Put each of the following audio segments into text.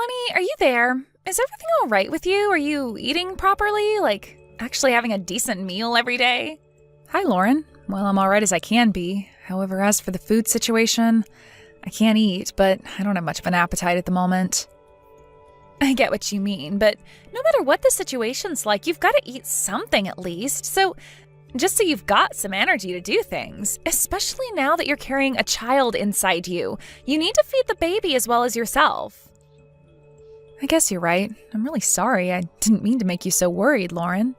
Bonnie, are you there? Is everything all right with you? Are you eating properly? Like, actually having a decent meal every day? Hi, Lauren. Well, I'm all right as I can be. However, as for the food situation, I can't eat, but I don't have much of an appetite at the moment. I get what you mean, but no matter what the situation's like, you've got to eat something at least. Just so you've got some energy to do things, especially now that you're carrying a child inside you. You need to feed the baby as well as yourself. I guess you're right. I'm really sorry. I didn't mean to make you so worried, Lauren.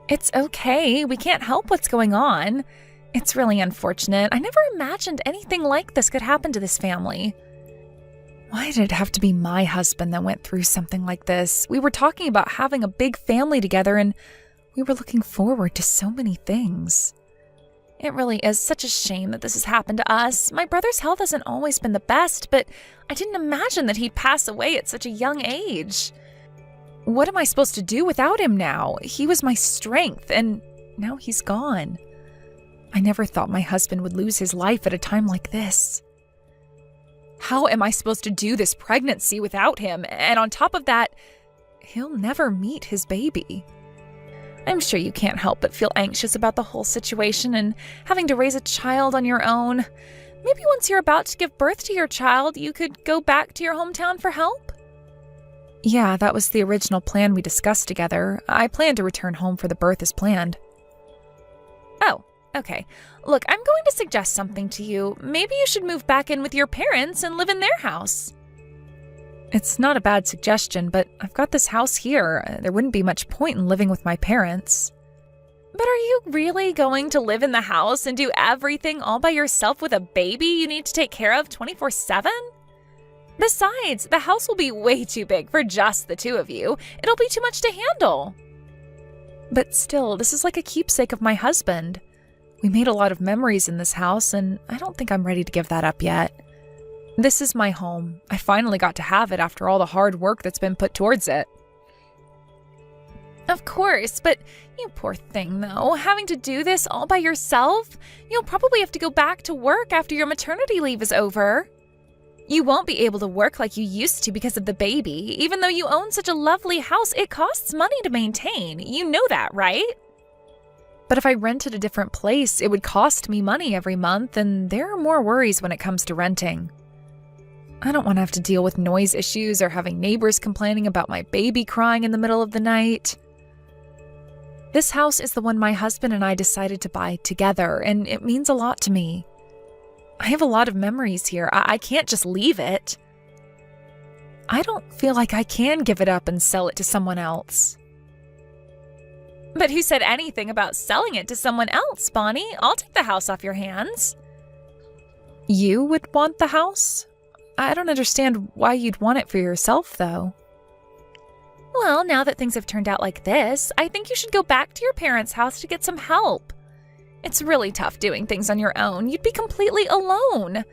It's okay. We can't help what's going on. It's really unfortunate. I never imagined anything like this could happen to this family. Why did it have to be my husband that went through something like this? We were talking about having a big family together, and we were looking forward to so many things. It really is such a shame that this has happened to us. My brother's health hasn't always been the best, but I didn't imagine that he'd pass away at such a young age. What am I supposed to do without him now? He was my strength, and now he's gone. I never thought my husband would lose his life at a time like this. How am I supposed to do this pregnancy without him? And on top of that, he'll never meet his baby. I'm sure you can't help but feel anxious about the whole situation and having to raise a child on your own. Maybe once you're about to give birth to your child, you could go back to your hometown for help? Yeah, that was the original plan we discussed together. I plan to return home for the birth as planned. Oh, okay. Look, I'm going to suggest something to you. Maybe you should move back in with your parents and live in their house. It's not a bad suggestion, but I've got this house here. There wouldn't be much point in living with my parents. But are you really going to live in the house and do everything all by yourself with a baby you need to take care of 24/7? Besides, the house will be way too big for just the two of you. It'll be too much to handle. But still, this is like a keepsake of my husband. We made a lot of memories in this house, and I don't think I'm ready to give that up yet. This is my home. I finally got to have it after all the hard work that's been put towards it. Of course, but you poor thing, though. Having to do this all by yourself? You'll probably have to go back to work after your maternity leave is over. You won't be able to work like you used to because of the baby. Even though you own such a lovely house, it costs money to maintain. You know that, right? But if I rented a different place, it would cost me money every month, and there are more worries when it comes to renting. I don't want to have to deal with noise issues or having neighbors complaining about my baby crying in the middle of the night. This house is the one my husband and I decided to buy together, and it means a lot to me. I have a lot of memories here. I can't just leave it. I don't feel like I can give it up and sell it to someone else. But who said anything about selling it to someone else, Bonnie? I'll take the house off your hands. You would want the house? I don't understand why you'd want it for yourself, though. Well, now that things have turned out like this, I think you should go back to your parents' house to get some help. It's really tough doing things on your own. You'd be completely alone.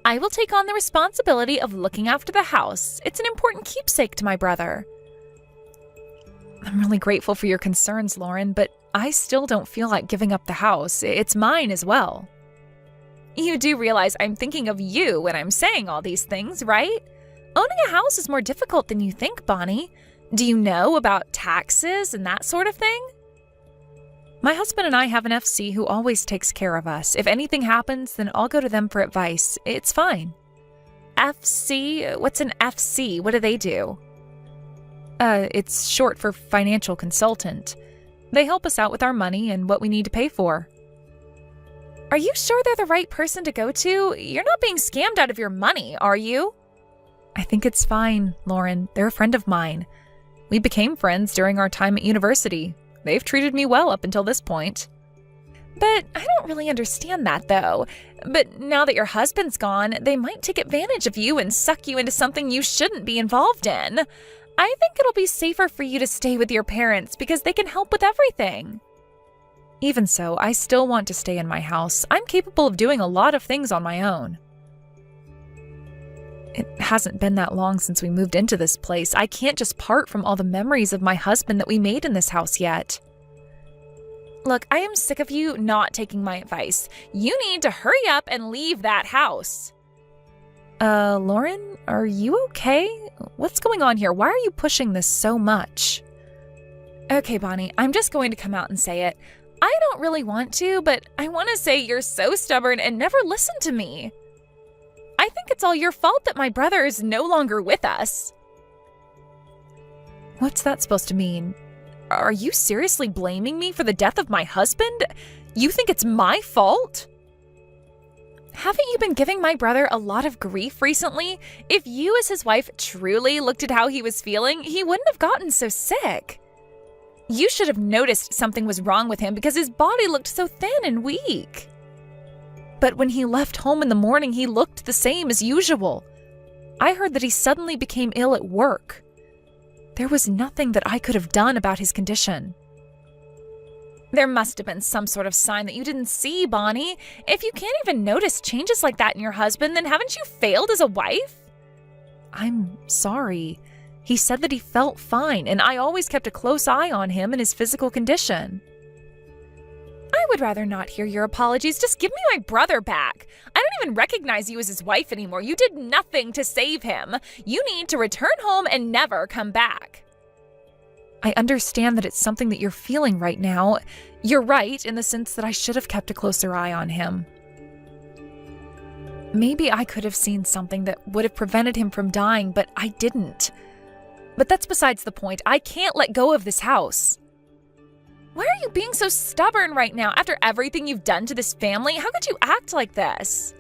I will take on the responsibility of looking after the house. It's an important keepsake to my brother. I'm really grateful for your concerns, Lauren, but I still don't feel like giving up the house. It's mine as well. You do realize I'm thinking of you when I'm saying all these things, right? Owning a house is more difficult than you think, Bonnie. Do you know about taxes and that sort of thing? My husband and I have an FC who always takes care of us. If anything happens, then I'll go to them for advice. It's fine. FC? What's an FC? What do they do? It's short for financial consultant. They help us out with our money and what we need to pay for. Are you sure they're the right person to go to? You're not being scammed out of your money, are you? I think it's fine, Lauren. They're a friend of mine. We became friends during our time at university. They've treated me well up until this point. But I don't really understand that, though. But now that your husband's gone, they might take advantage of you and suck you into something you shouldn't be involved in. I think it'll be safer for you to stay with your parents because they can help with everything. Even so, I still want to stay in my house. I'm capable of doing a lot of things on my own. It hasn't been that long since we moved into this place. I can't just part from all the memories of my husband that we made in this house yet. Look, I am sick of you not taking my advice. You need to hurry up and leave that house. Lauren, are you okay? What's going on here? Why are you pushing this so much? Okay, Bonnie, I'm just going to come out and say it. I don't really want to, but I want to say you're so stubborn and never listen to me. I think it's all your fault that my brother is no longer with us. What's that supposed to mean? Are you seriously blaming me for the death of my husband? You think it's my fault? Haven't you been giving my brother a lot of grief recently? If you as his wife truly looked at how he was feeling, he wouldn't have gotten so sick. You should have noticed something was wrong with him because his body looked so thin and weak. But when he left home in the morning, he looked the same as usual. I heard that he suddenly became ill at work. There was nothing that I could have done about his condition. There must have been some sort of sign that you didn't see, Bonnie. If you can't even notice changes like that in your husband, then haven't you failed as a wife? I'm sorry. He said that he felt fine, and I always kept a close eye on him and his physical condition. I would rather not hear your apologies. Just give me my brother back. I don't even recognize you as his wife anymore. You did nothing to save him. You need to return home and never come back. I understand that it's something that you're feeling right now. You're right in the sense that I should have kept a closer eye on him. Maybe I could have seen something that would have prevented him from dying, but I didn't. But that's besides the point. I can't let go of this house. Why are you being so stubborn right now after everything you've done to this family? How could you act like this?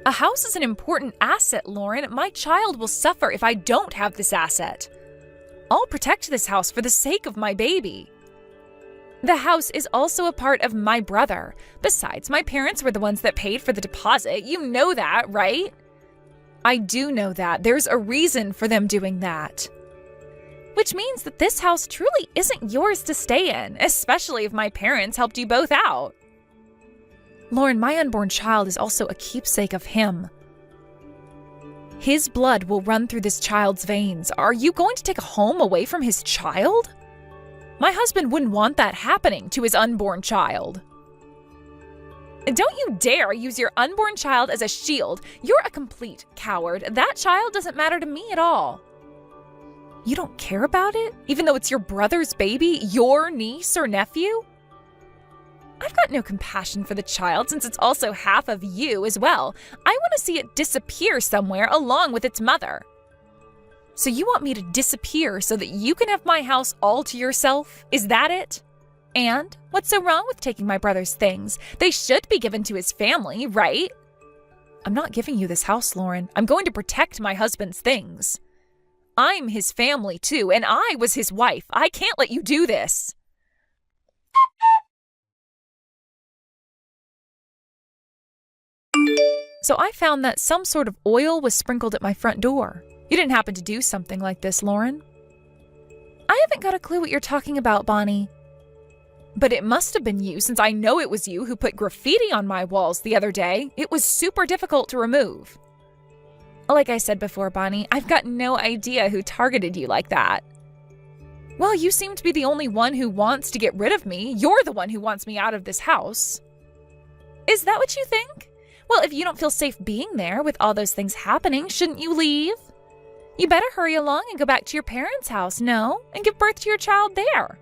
A house is an important asset, Lauren. My child will suffer if I don't have this asset. I'll protect this house for the sake of my baby. The house is also a part of my brother. Besides, my parents were the ones that paid for the deposit. You know that, right? I do know that. There's a reason for them doing that. Which means that this house truly isn't yours to stay in, especially if my parents helped you both out. Lauren, my unborn child is also a keepsake of him. His blood will run through this child's veins. Are you going to take a home away from his child? My husband wouldn't want that happening to his unborn child. Don't you dare use your unborn child as a shield. You're a complete coward. That child doesn't matter to me at all. You don't care about it? Even though it's your brother's baby, your niece or nephew? I've got no compassion for the child since it's also half of you as well. I want to see it disappear somewhere along with its mother. So you want me to disappear so that you can have my house all to yourself? Is that it? And what's so wrong with taking my brother's things? They should be given to his family, right? I'm not giving you this house, Lauren. I'm going to protect my husband's things. I'm his family too, and I was his wife. I can't let you do this. So I found that some sort of oil was sprinkled at my front door. You didn't happen to do something like this, Lauren? I haven't got a clue what you're talking about, Bonnie. But it must have been you, since I know it was you who put graffiti on my walls the other day. It was super difficult to remove. Like I said before, Bonnie, I've got no idea who targeted you like that. Well, you seem to be the only one who wants to get rid of me. You're the one who wants me out of this house. Is that what you think? Well, if you don't feel safe being there with all those things happening, shouldn't you leave? You better hurry along and go back to your parents' house, no? And give birth to your child there.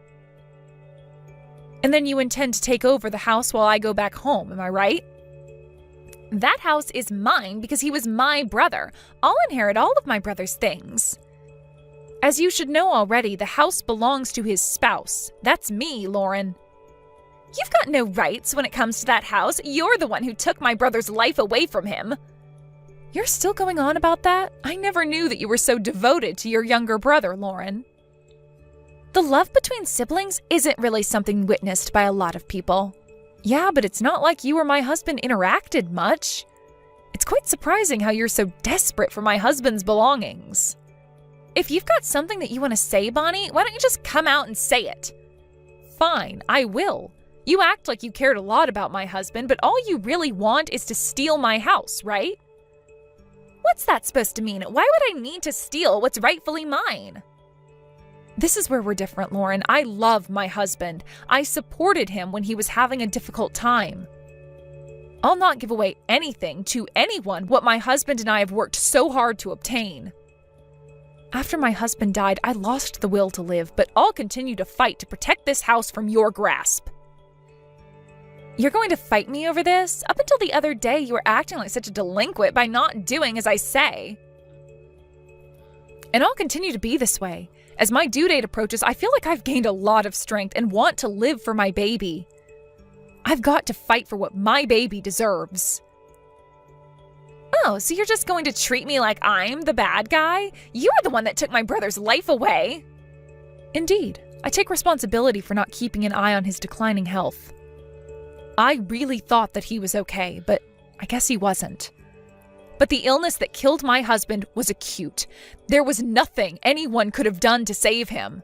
And then you intend to take over the house while I go back home, am I right? That house is mine because he was my brother. I'll inherit all of my brother's things. As you should know already, the house belongs to his spouse. That's me, Lauren. You've got no rights when it comes to that house. You're the one who took my brother's life away from him. You're still going on about that? I never knew that you were so devoted to your younger brother, Lauren. The love between siblings isn't really something witnessed by a lot of people. Yeah, but it's not like you or my husband interacted much. It's quite surprising how you're so desperate for my husband's belongings. If you've got something that you want to say, Bonnie, why don't you just come out and say it? Fine, I will. You act like you cared a lot about my husband, but all you really want is to steal my house, right? What's that supposed to mean? Why would I need to steal what's rightfully mine? This is where we're different, Lauren. I love my husband. I supported him when he was having a difficult time. I'll not give away anything to anyone what my husband and I have worked so hard to obtain. After my husband died, I lost the will to live, but I'll continue to fight to protect this house from your grasp. You're going to fight me over this? Up until the other day, you were acting like such a delinquent by not doing as I say. And I'll continue to be this way. As my due date approaches, I feel like I've gained a lot of strength and want to live for my baby. I've got to fight for what my baby deserves. Oh, so you're just going to treat me like I'm the bad guy? You're the one that took my brother's life away. Indeed, I take responsibility for not keeping an eye on his declining health. I really thought that he was okay, but I guess he wasn't. But the illness that killed my husband was acute. There was nothing anyone could have done to save him.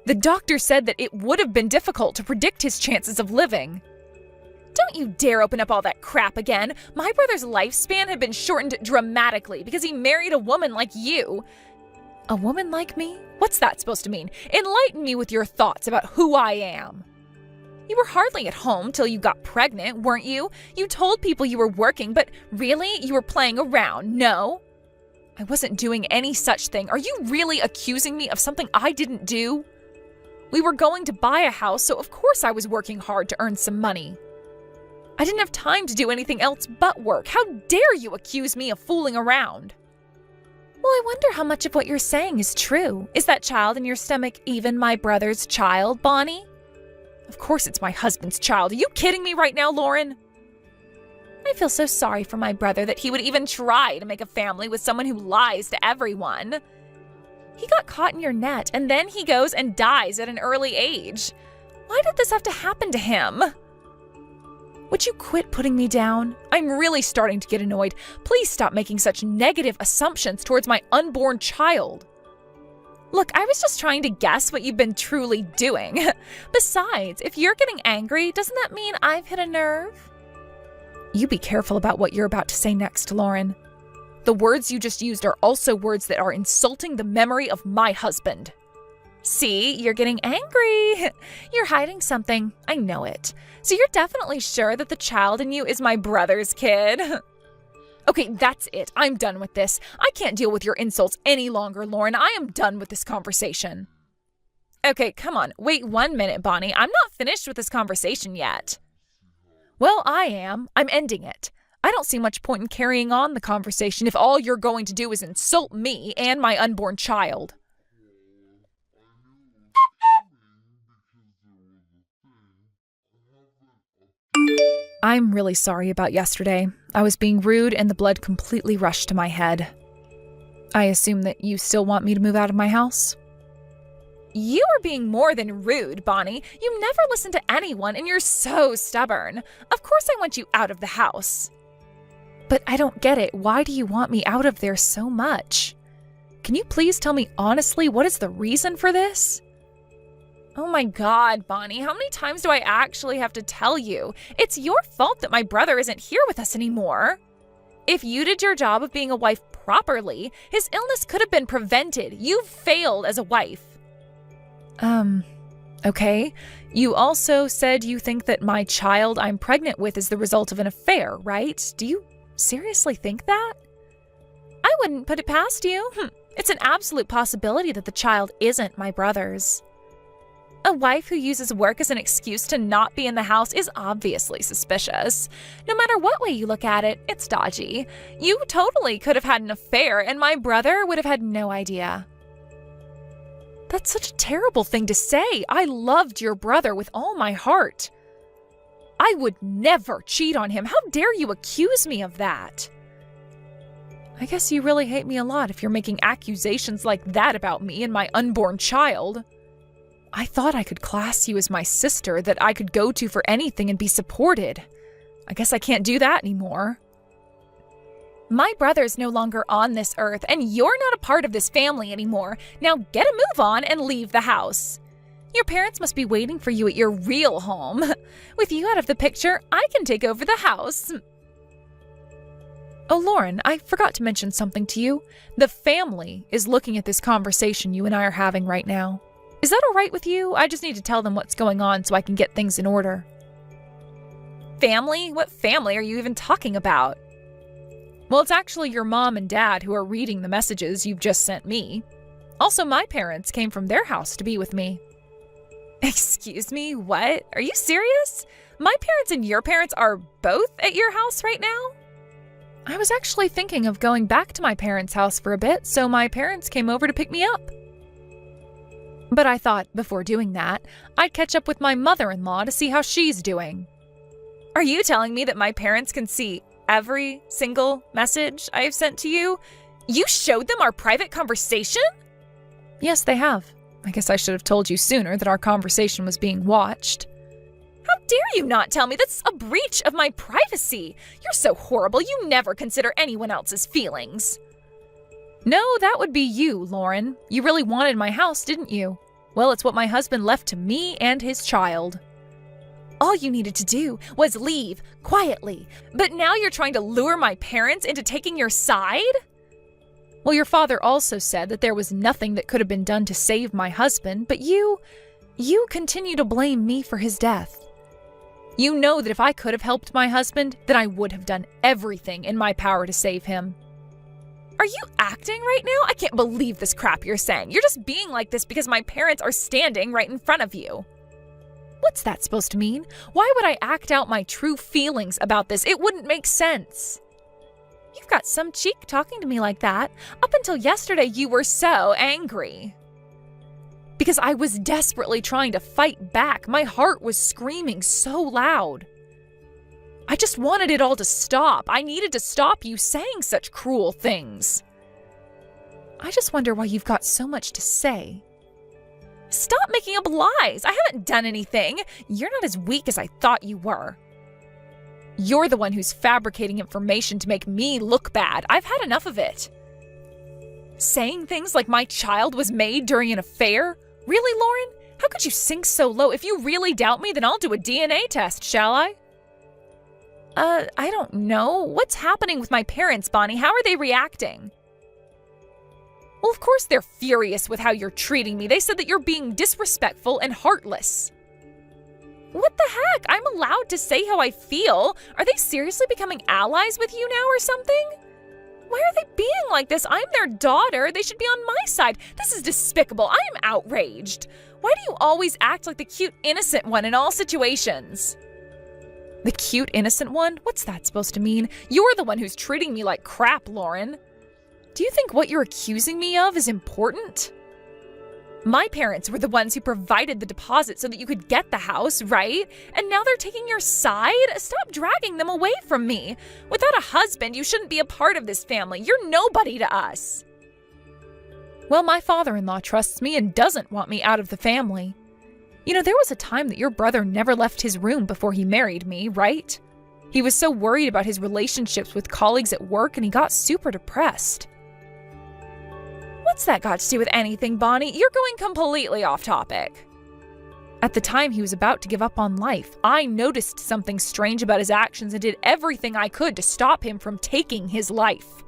The doctor said that it would have been difficult to predict his chances of living. Don't you dare open up all that crap again. My brother's lifespan had been shortened dramatically because he married a woman like you. A woman like me? What's that supposed to mean? Enlighten me with your thoughts about who I am. You were hardly at home till you got pregnant, weren't you? You told people you were working, but really, you were playing around, no? I wasn't doing any such thing. Are you really accusing me of something I didn't do? We were going to buy a house, so of course I was working hard to earn some money. I didn't have time to do anything else but work. How dare you accuse me of fooling around? Well, I wonder how much of what you're saying is true. Is that child in your stomach even my brother's child, Bonnie? Of course it's my husband's child. Are you kidding me right now, Lauren? I feel so sorry for my brother that he would even try to make a family with someone who lies to everyone. He got caught in your net, and then he goes and dies at an early age. Why did this have to happen to him? Would you quit putting me down? I'm really starting to get annoyed. Please stop making such negative assumptions towards my unborn child. Look, I was just trying to guess what you've been truly doing. Besides, if you're getting angry, doesn't that mean I've hit a nerve? You be careful about what you're about to say next, Lauren. The words you just used are also words that are insulting the memory of my husband. See, you're getting angry. You're hiding something. I know it. So you're definitely sure that the child in you is my brother's kid? Okay, that's it. I'm done with this. I can't deal with your insults any longer, Lauren. I am done with this conversation. Okay, come on. Wait 1 minute, Bonnie. I'm not finished with this conversation yet. Well, I am. I'm ending it. I don't see much point in carrying on the conversation if all you're going to do is insult me and my unborn child. I'm really sorry about yesterday. I was being rude and the blood completely rushed to my head. I assume that you still want me to move out of my house? You are being more than rude, Bonnie. You never listen to anyone and you're so stubborn. Of course I want you out of the house. But I don't get it. Why do you want me out of there so much? Can you please tell me honestly what is the reason for this? Oh my God, Bonnie, how many times do I actually have to tell you? It's your fault that my brother isn't here with us anymore. If you did your job of being a wife properly, his illness could have been prevented. You've failed as a wife. Okay. You also said you think that my child I'm pregnant with is the result of an affair, right? Do you seriously think that? I wouldn't put it past you. It's an absolute possibility that the child isn't my brother's. A wife who uses work as an excuse to not be in the house is obviously suspicious. No matter what way you look at it, it's dodgy. You totally could have had an affair and my brother would have had no idea. That's such a terrible thing to say. I loved your brother with all my heart. I would never cheat on him. How dare you accuse me of that? I guess you really hate me a lot if you're making accusations like that about me and my unborn child. I thought I could class you as my sister that I could go to for anything and be supported. I guess I can't do that anymore. My brother's no longer on this earth, and you're not a part of this family anymore. Now get a move on and leave the house. Your parents must be waiting for you at your real home. With you out of the picture, I can take over the house. Oh, Lauren, I forgot to mention something to you. The family is looking at this conversation you and I are having right now. Is that all right with you? I just need to tell them what's going on so I can get things in order. Family? What family are you even talking about? Well, it's actually your mom and dad who are reading the messages you've just sent me. Also, my parents came from their house to be with me. Excuse me, what? Are you serious? My parents and your parents are both at your house right now? I was actually thinking of going back to my parents' house for a bit, so my parents came over to pick me up. But I thought, before doing that, I'd catch up with my mother-in-law to see how she's doing. Are you telling me that my parents can see every single message I have sent to you? You showed them our private conversation? Yes, they have. I guess I should have told you sooner that our conversation was being watched. How dare you not tell me? That's a breach of my privacy. You're so horrible, you never consider anyone else's feelings. No, that would be you, Lauren. You really wanted my house, didn't you? Well, it's what my husband left to me and his child. All you needed to do was leave, quietly. But now you're trying to lure my parents into taking your side? Well, your father also said that there was nothing that could have been done to save my husband, but you continue to blame me for his death. You know that if I could have helped my husband, then I would have done everything in my power to save him. Are you acting right now? I can't believe this crap you're saying. You're just being like this because my parents are standing right in front of you. What's that supposed to mean? Why would I act out my true feelings about this? It wouldn't make sense. You've got some cheek talking to me like that. Up until yesterday, you were so angry. Because I was desperately trying to fight back. My heart was screaming so loud. I just wanted it all to stop. I needed to stop you saying such cruel things. I just wonder why you've got so much to say. Stop making up lies. I haven't done anything. You're not as weak as I thought you were. You're the one who's fabricating information to make me look bad. I've had enough of it. Saying things like my child was made during an affair? Really, Lauren? How could you sink so low? If you really doubt me, then I'll do a DNA test, shall I? I don't know. What's happening with my parents, Bonnie? How are they reacting? Well, of course they're furious with how you're treating me. They said that you're being disrespectful and heartless. What the heck? I'm allowed to say how I feel. Are they seriously becoming allies with you now or something? Why are they being like this? I'm their daughter. They should be on my side. This is despicable. I am outraged. Why do you always act like the cute, innocent one in all situations? The cute, innocent one? What's that supposed to mean? You're the one who's treating me like crap, Lauren. Do you think what you're accusing me of is important? My parents were the ones who provided the deposit so that you could get the house, right? And now they're taking your side? Stop dragging them away from me. Without a husband, you shouldn't be a part of this family. You're nobody to us. Well, my father-in-law trusts me and doesn't want me out of the family. You know, there was a time that your brother never left his room before he married me, right? He was so worried about his relationships with colleagues at work and he got super depressed. What's that got to do with anything, Bonnie? You're going completely off topic. At the time he was about to give up on life, I noticed something strange about his actions and did everything I could to stop him from taking his life.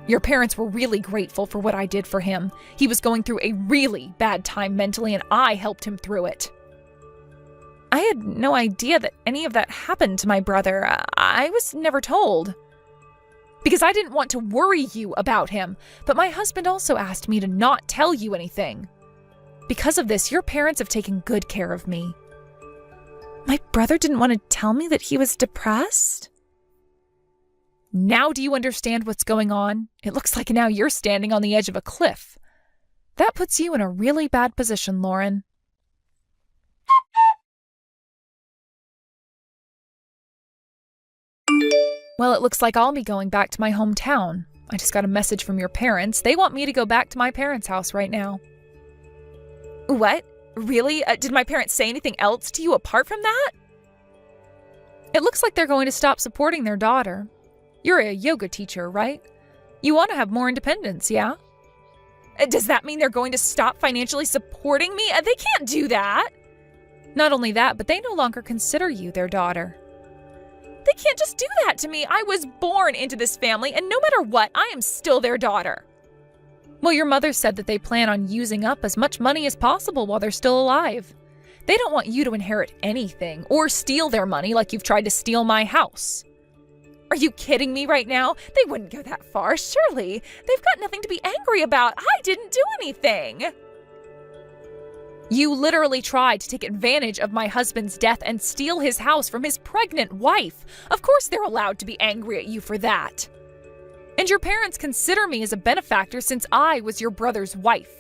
Your parents were really grateful for what I did for him. He was going through a really bad time mentally and I helped him through it. I had no idea that any of that happened to my brother. I was never told. Because I didn't want to worry you about him, but my husband also asked me to not tell you anything. Because of this, your parents have taken good care of me. My brother didn't want to tell me that he was depressed? Now do you understand what's going on? It looks like now you're standing on the edge of a cliff. That puts you in a really bad position, Lauren. Well, it looks like I'll be going back to my hometown. I just got a message from your parents. They want me to go back to my parents' house right now. What? Really? Did my parents say anything else to you apart from that? It looks like they're going to stop supporting their daughter. You're a yoga teacher, right? You want to have more independence, yeah? Does that mean they're going to stop financially supporting me? They can't do that. Not only that, but they no longer consider you their daughter. They can't just do that to me. I was born into this family, and no matter what, I am still their daughter. Well, your mother said that they plan on using up as much money as possible while they're still alive. They don't want you to inherit anything or steal their money like you've tried to steal my house. Are you kidding me right now? They wouldn't go that far, surely. They've got nothing to be angry about. I didn't do anything. You literally tried to take advantage of my husband's death and steal his house from his pregnant wife. Of course they're allowed to be angry at you for that. And your parents consider me as a benefactor since I was your brother's wife.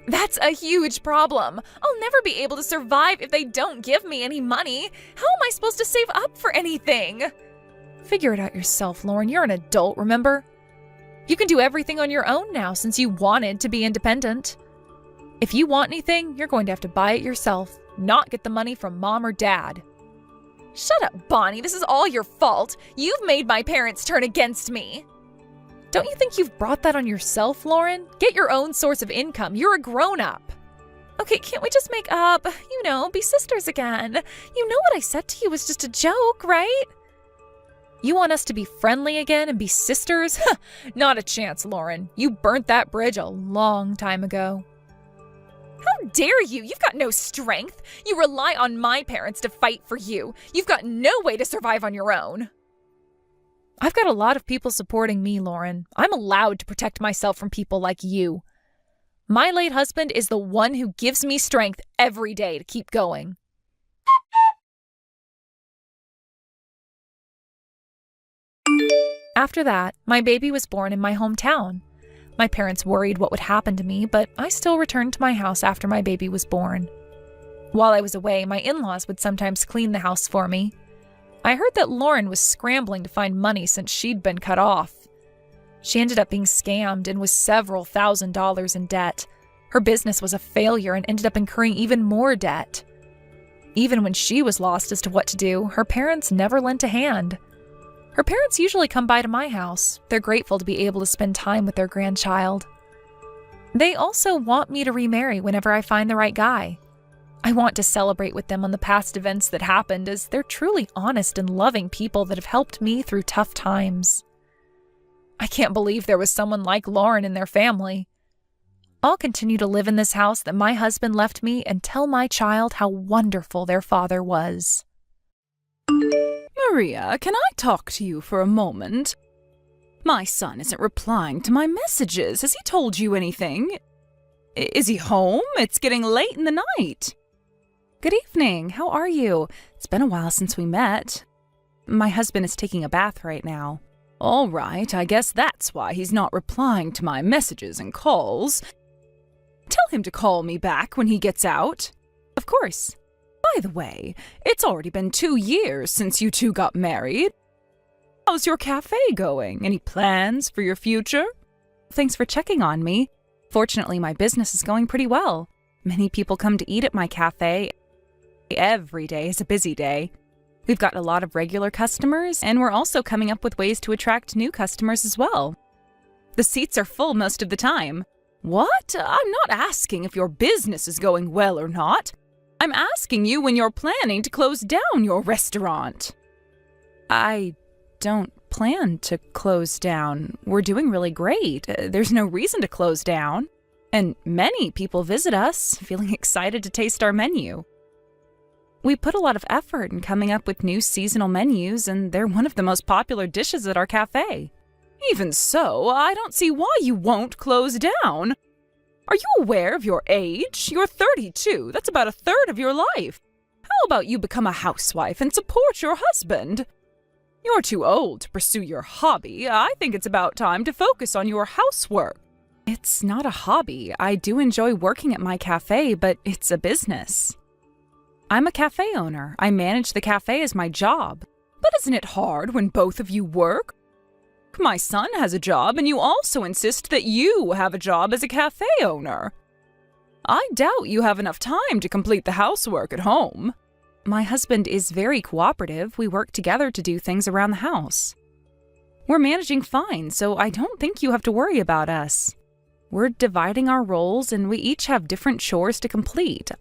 That's a huge problem. I'll never be able to survive if they don't give me any money. How am I supposed to save up for anything? Figure it out yourself, Lauren. You're an adult, remember? You can do everything on your own now since you wanted to be independent. If you want anything, you're going to have to buy it yourself, not get the money from mom or dad. Shut up, Bonnie. This is all your fault. You've made my parents turn against me. Don't you think you've brought that on yourself, Lauren? Get your own source of income. You're a grown-up. Okay, can't we just make up? Be sisters again. You know what I said to you was just a joke, right? You want us to be friendly again and be sisters? Not a chance, Lauren. You burnt that bridge a long time ago. How dare you? You've got no strength. You rely on my parents to fight for you. You've got no way to survive on your own. I've got a lot of people supporting me, Lauren. I'm allowed to protect myself from people like you. My late husband is the one who gives me strength every day to keep going. After that, my baby was born in my hometown. My parents worried what would happen to me, but I still returned to my house after my baby was born. While I was away, my in-laws would sometimes clean the house for me. I heard that Lauren was scrambling to find money since she'd been cut off. She ended up being scammed and was several $1,000s in debt. Her business was a failure and ended up incurring even more debt. Even when she was lost as to what to do, her parents never lent a hand. Her parents usually come by to my house. They're grateful to be able to spend time with their grandchild. They also want me to remarry whenever I find the right guy. I want to celebrate with them on the past events that happened, as they're truly honest and loving people that have helped me through tough times. I can't believe there was someone like Lauren in their family. I'll continue to live in this house that my husband left me and tell my child how wonderful their father was. Maria, can I talk to you for a moment? My son isn't replying to my messages. Has he told you anything? Is he home? It's getting late in the night. Good evening. How are you? It's been a while since we met. My husband is taking a bath right now. All right, I guess that's why he's not replying to my messages and calls. Tell him to call me back when he gets out. Of course. By the way, it's already been 2 years since you two got married. How's your cafe going? Any plans for your future? Thanks for checking on me. Fortunately, my business is going pretty well. Many people come to eat at my cafe. Every day is a busy day. We've got a lot of regular customers, and we're also coming up with ways to attract new customers as well. The seats are full most of the time. What? I'm not asking if your business is going well or not. I'm asking you when you're planning to close down your restaurant. I don't plan to close down. We're doing really great. There's no reason to close down. And many people visit us, feeling excited to taste our menu. We put a lot of effort in coming up with new seasonal menus, and they're one of the most popular dishes at our cafe. Even so, I don't see why you won't close down. Are you aware of your age? You're 32. That's about a third of your life. How about you become a housewife and support your husband? You're too old to pursue your hobby. I think it's about time to focus on your housework. It's not a hobby. I do enjoy working at my cafe, but it's a business. I'm a cafe owner. I manage the cafe as my job. But isn't it hard when both of you work? My son has a job, and you also insist that you have a job as a cafe owner. I doubt you have enough time to complete the housework at home. My husband is very cooperative. We work together to do things around the house. We're managing fine, so I don't think you have to worry about us. We're dividing our roles, and we each have different chores to complete.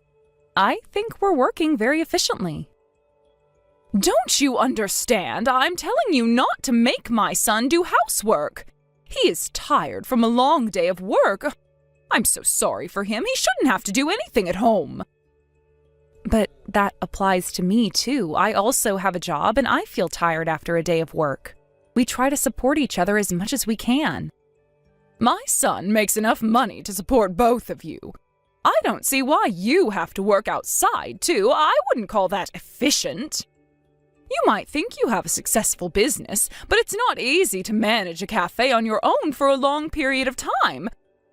I think we're working very efficiently. Don't you understand? I'm telling you not to make my son do housework. He is tired from a long day of work. I'm so sorry for him. He shouldn't have to do anything at home. But that applies to me too. I also have a job and I feel tired after a day of work. We try to support each other as much as we can. My son makes enough money to support both of you. I don't see why you have to work outside too. I wouldn't call that efficient. You might think you have a successful business, but it's not easy to manage a cafe on your own for a long period of time.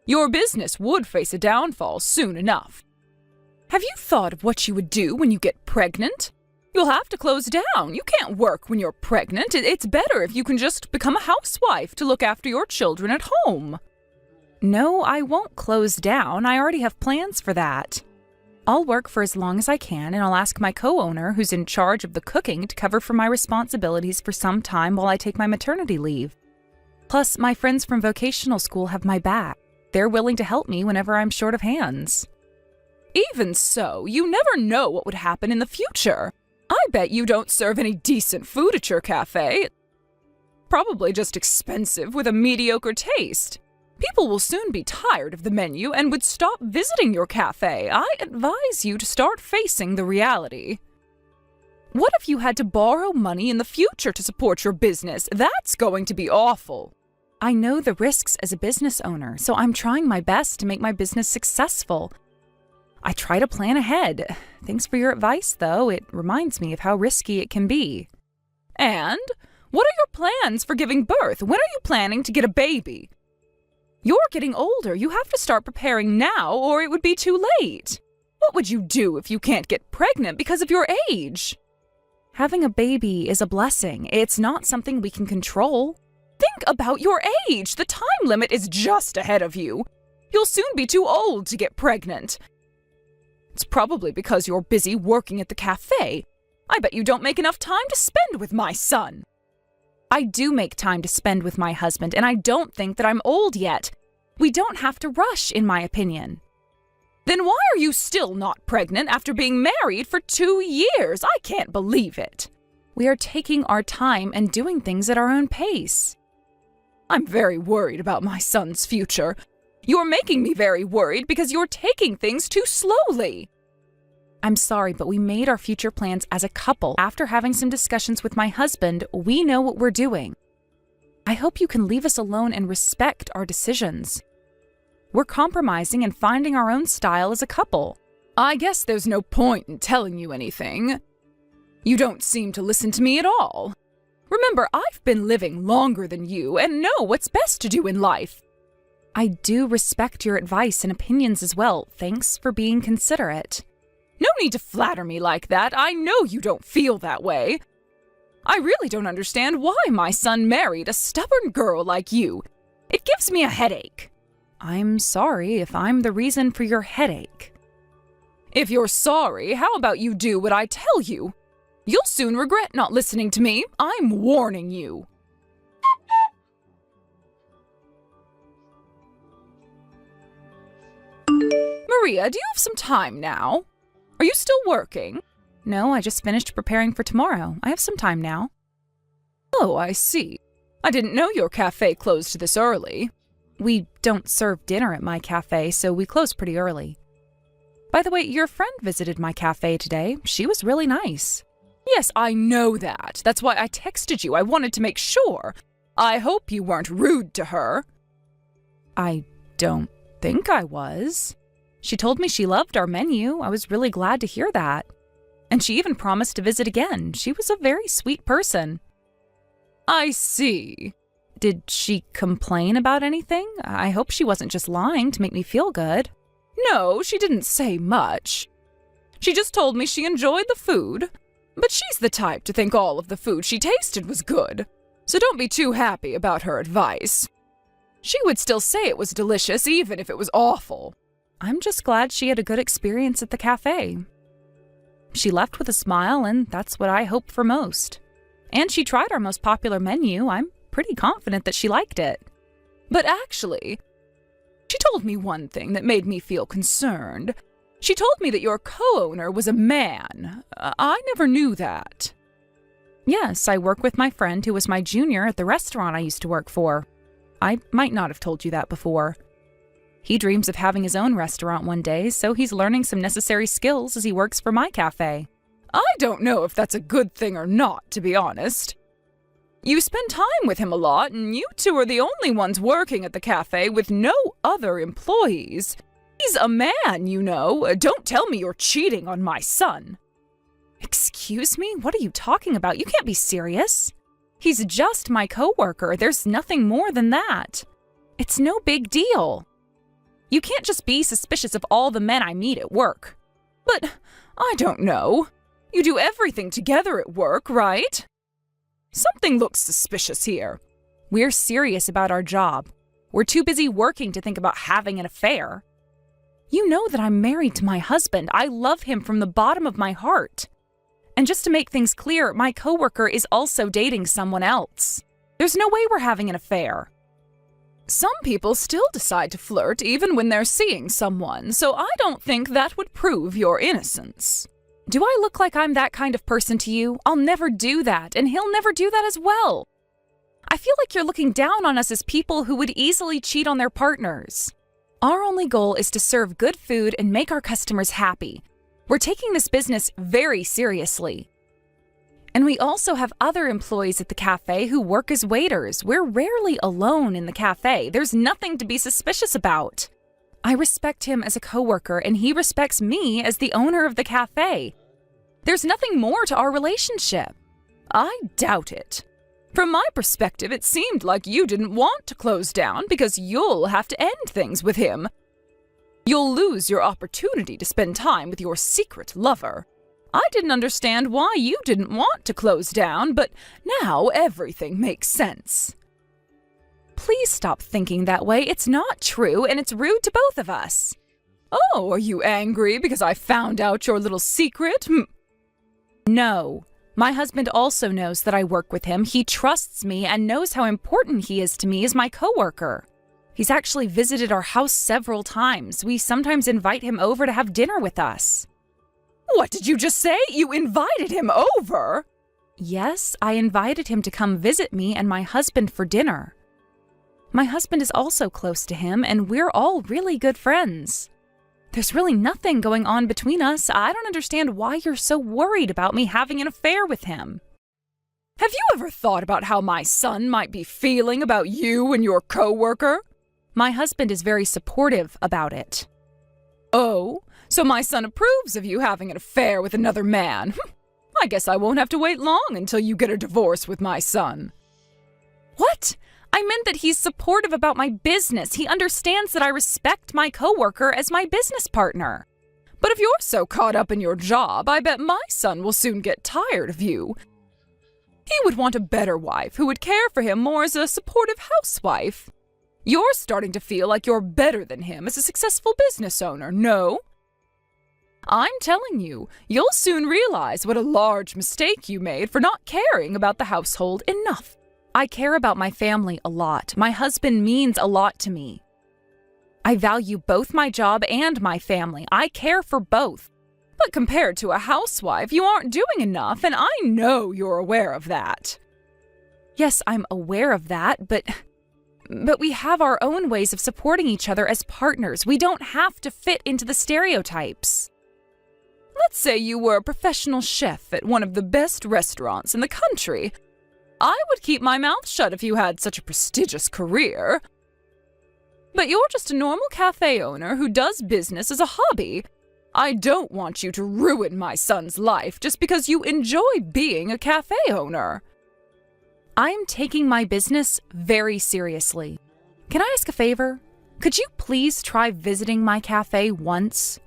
Your business would face a downfall soon enough. Have you thought of what you would do when you get pregnant? You'll have to close down. You can't work when you're pregnant. It's better if you can just become a housewife to look after your children at home. No, I won't close down. I already have plans for that. I'll work for as long as I can, and I'll ask my co-owner, who's in charge of the cooking, to cover for my responsibilities for some time while I take my maternity leave. Plus, my friends from vocational school have my back. They're willing to help me whenever I'm short of hands. Even so, you never know what would happen in the future. I bet you don't serve any decent food at your cafe. Probably just expensive with a mediocre taste. People will soon be tired of the menu and would stop visiting your cafe. I advise you to start facing the reality. What if you had to borrow money in the future to support your business? That's going to be awful. I know the risks as a business owner, so I'm trying my best to make my business successful. I try to plan ahead. Thanks for your advice, though. It reminds me of how risky it can be. And what are your plans for giving birth? When are you planning to get a baby? You're getting older. You have to start preparing now, or it would be too late. What would you do if you can't get pregnant because of your age? Having a baby is a blessing. It's not something we can control. Think about your age. The time limit is just ahead of you. You'll soon be too old to get pregnant. It's probably because you're busy working at the cafe. I bet you don't make enough time to spend with my son. I do make time to spend with my husband, and I don't think that I'm old yet. We don't have to rush, in my opinion. Then why are you still not pregnant after being married for 2 years? I can't believe it. We are taking our time and doing things at our own pace. I'm very worried about my son's future. You're making me very worried because you're taking things too slowly. I'm sorry, but we made our future plans as a couple. After having some discussions with my husband, we know what we're doing. I hope you can leave us alone and respect our decisions. We're compromising and finding our own style as a couple. I guess there's no point in telling you anything. You don't seem to listen to me at all. Remember, I've been living longer than you and know what's best to do in life. I do respect your advice and opinions as well. Thanks for being considerate. No need to flatter me like that. I know you don't feel that way. I really don't understand why my son married a stubborn girl like you. It gives me a headache. I'm sorry if I'm the reason for your headache. If you're sorry, how about you do what I tell you? You'll soon regret not listening to me. I'm warning you. Maria, do you have some time now? Are you still working? No, I just finished preparing for tomorrow. I have some time now. Oh, I see. I didn't know your cafe closed this early. We don't serve dinner at my cafe, so we close pretty early. By the way, your friend visited my cafe today. She was really nice. Yes, I know that. That's why I texted you. I wanted to make sure. I hope you weren't rude to her. I don't think I was. She told me she loved our menu. I was really glad to hear that. And she even promised to visit again. She was a very sweet person. I see. Did she complain about anything? I hope she wasn't just lying to make me feel good. No, she didn't say much. She just told me she enjoyed the food. But she's the type to think all of the food she tasted was good. So don't be too happy about her advice. She would still say it was delicious even if it was awful. I'm just glad she had a good experience at the cafe. She left with a smile, and that's what I hope for most. And she tried our most popular menu. I'm pretty confident that she liked it. But actually, she told me one thing that made me feel concerned. She told me that your co-owner was a man. I never knew that. Yes, I work with my friend who was my junior at the restaurant I used to work for. I might not have told you that before. He dreams of having his own restaurant one day, so he's learning some necessary skills as he works for my cafe. I don't know if that's a good thing or not, to be honest. You spend time with him a lot, and you two are the only ones working at the cafe with no other employees. He's a man, you know. Don't tell me you're cheating on my son. Excuse me? What are you talking about? You can't be serious. He's just my coworker. There's nothing more than that. It's no big deal. You can't just be suspicious of all the men I meet at work. But I don't know. You do everything together at work, right? Something looks suspicious here. We're serious about our job. We're too busy working to think about having an affair. You know that I'm married to my husband. I love him from the bottom of my heart. And just to make things clear, my coworker is also dating someone else. There's no way we're having an affair. Some people still decide to flirt even when they're seeing someone, so I don't think that would prove your innocence. Do I look like I'm that kind of person to you? I'll never do that, and he'll never do that as well. I feel like you're looking down on us as people who would easily cheat on their partners. Our only goal is to serve good food and make our customers happy. We're taking this business very seriously. And we also have other employees at the cafe who work as waiters. We're rarely alone in the cafe. There's nothing to be suspicious about. I respect him as a coworker, and he respects me as the owner of the cafe. There's nothing more to our relationship. I doubt it. From my perspective, it seemed like you didn't want to close down because you'll have to end things with him. You'll lose your opportunity to spend time with your secret lover. I didn't understand why you didn't want to close down, but now everything makes sense. Please stop thinking that way. It's not true, and it's rude to both of us. Oh, are you angry because I found out your little secret? No. My husband also knows that I work with him. He trusts me and knows how important he is to me as my coworker. He's actually visited our house several times. We sometimes invite him over to have dinner with us. What did you just say? You invited him over? Yes, I invited him to come visit me and my husband for dinner. My husband is also close to him, and we're all really good friends. There's really nothing going on between us. I don't understand why you're so worried about me having an affair with him. Have you ever thought about how my son might be feeling about you and your coworker? My husband is very supportive about it. Oh, so my son approves of you having an affair with another man. I guess I won't have to wait long until you get a divorce with my son. What? I meant that he's supportive about my business. He understands that I respect my coworker as my business partner. But if you're so caught up in your job, I bet my son will soon get tired of you. He would want a better wife who would care for him more as a supportive housewife. You're starting to feel like you're better than him as a successful business owner, no? I'm telling you, you'll soon realize what a large mistake you made for not caring about the household enough. I care about my family a lot. My husband means a lot to me. I value both my job and my family. I care for both. But compared to a housewife, you aren't doing enough, and I know you're aware of that. Yes, I'm aware of that, but we have our own ways of supporting each other as partners. We don't have to fit into the stereotypes. Let's say you were a professional chef at one of the best restaurants in the country. I would keep my mouth shut if you had such a prestigious career. But you're just a normal cafe owner who does business as a hobby. I don't want you to ruin my son's life just because you enjoy being a cafe owner. I'm taking my business very seriously. Can I ask a favor? Could you please try visiting my cafe once?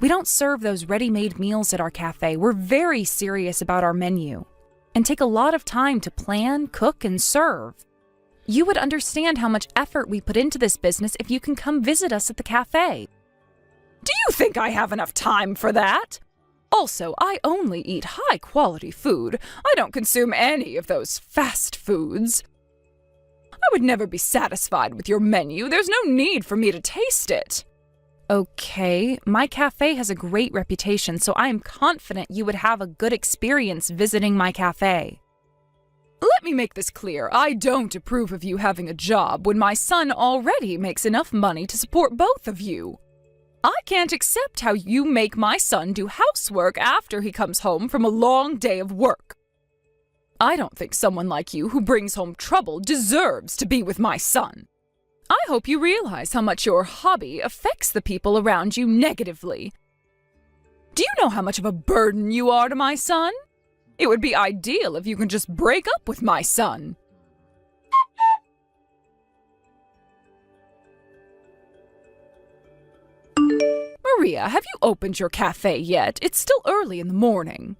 We don't serve those ready-made meals at our cafe. We're very serious about our menu and take a lot of time to plan, cook, and serve. You would understand how much effort we put into this business if you can come visit us at the cafe. Do you think I have enough time for that? Also, I only eat high-quality food. I don't consume any of those fast foods. I would never be satisfied with your menu. There's no need for me to taste it. Okay, my cafe has a great reputation, so I am confident you would have a good experience visiting my cafe. Let me make this clear. I don't approve of you having a job when my son already makes enough money to support both of you. I can't accept how you make my son do housework after he comes home from a long day of work. I don't think someone like you who brings home trouble deserves to be with my son. I hope you realize how much your hobby affects the people around you negatively. Do you know how much of a burden you are to my son? It would be ideal if you can just break up with my son. Maria, have you opened your cafe yet? It's still early in the morning.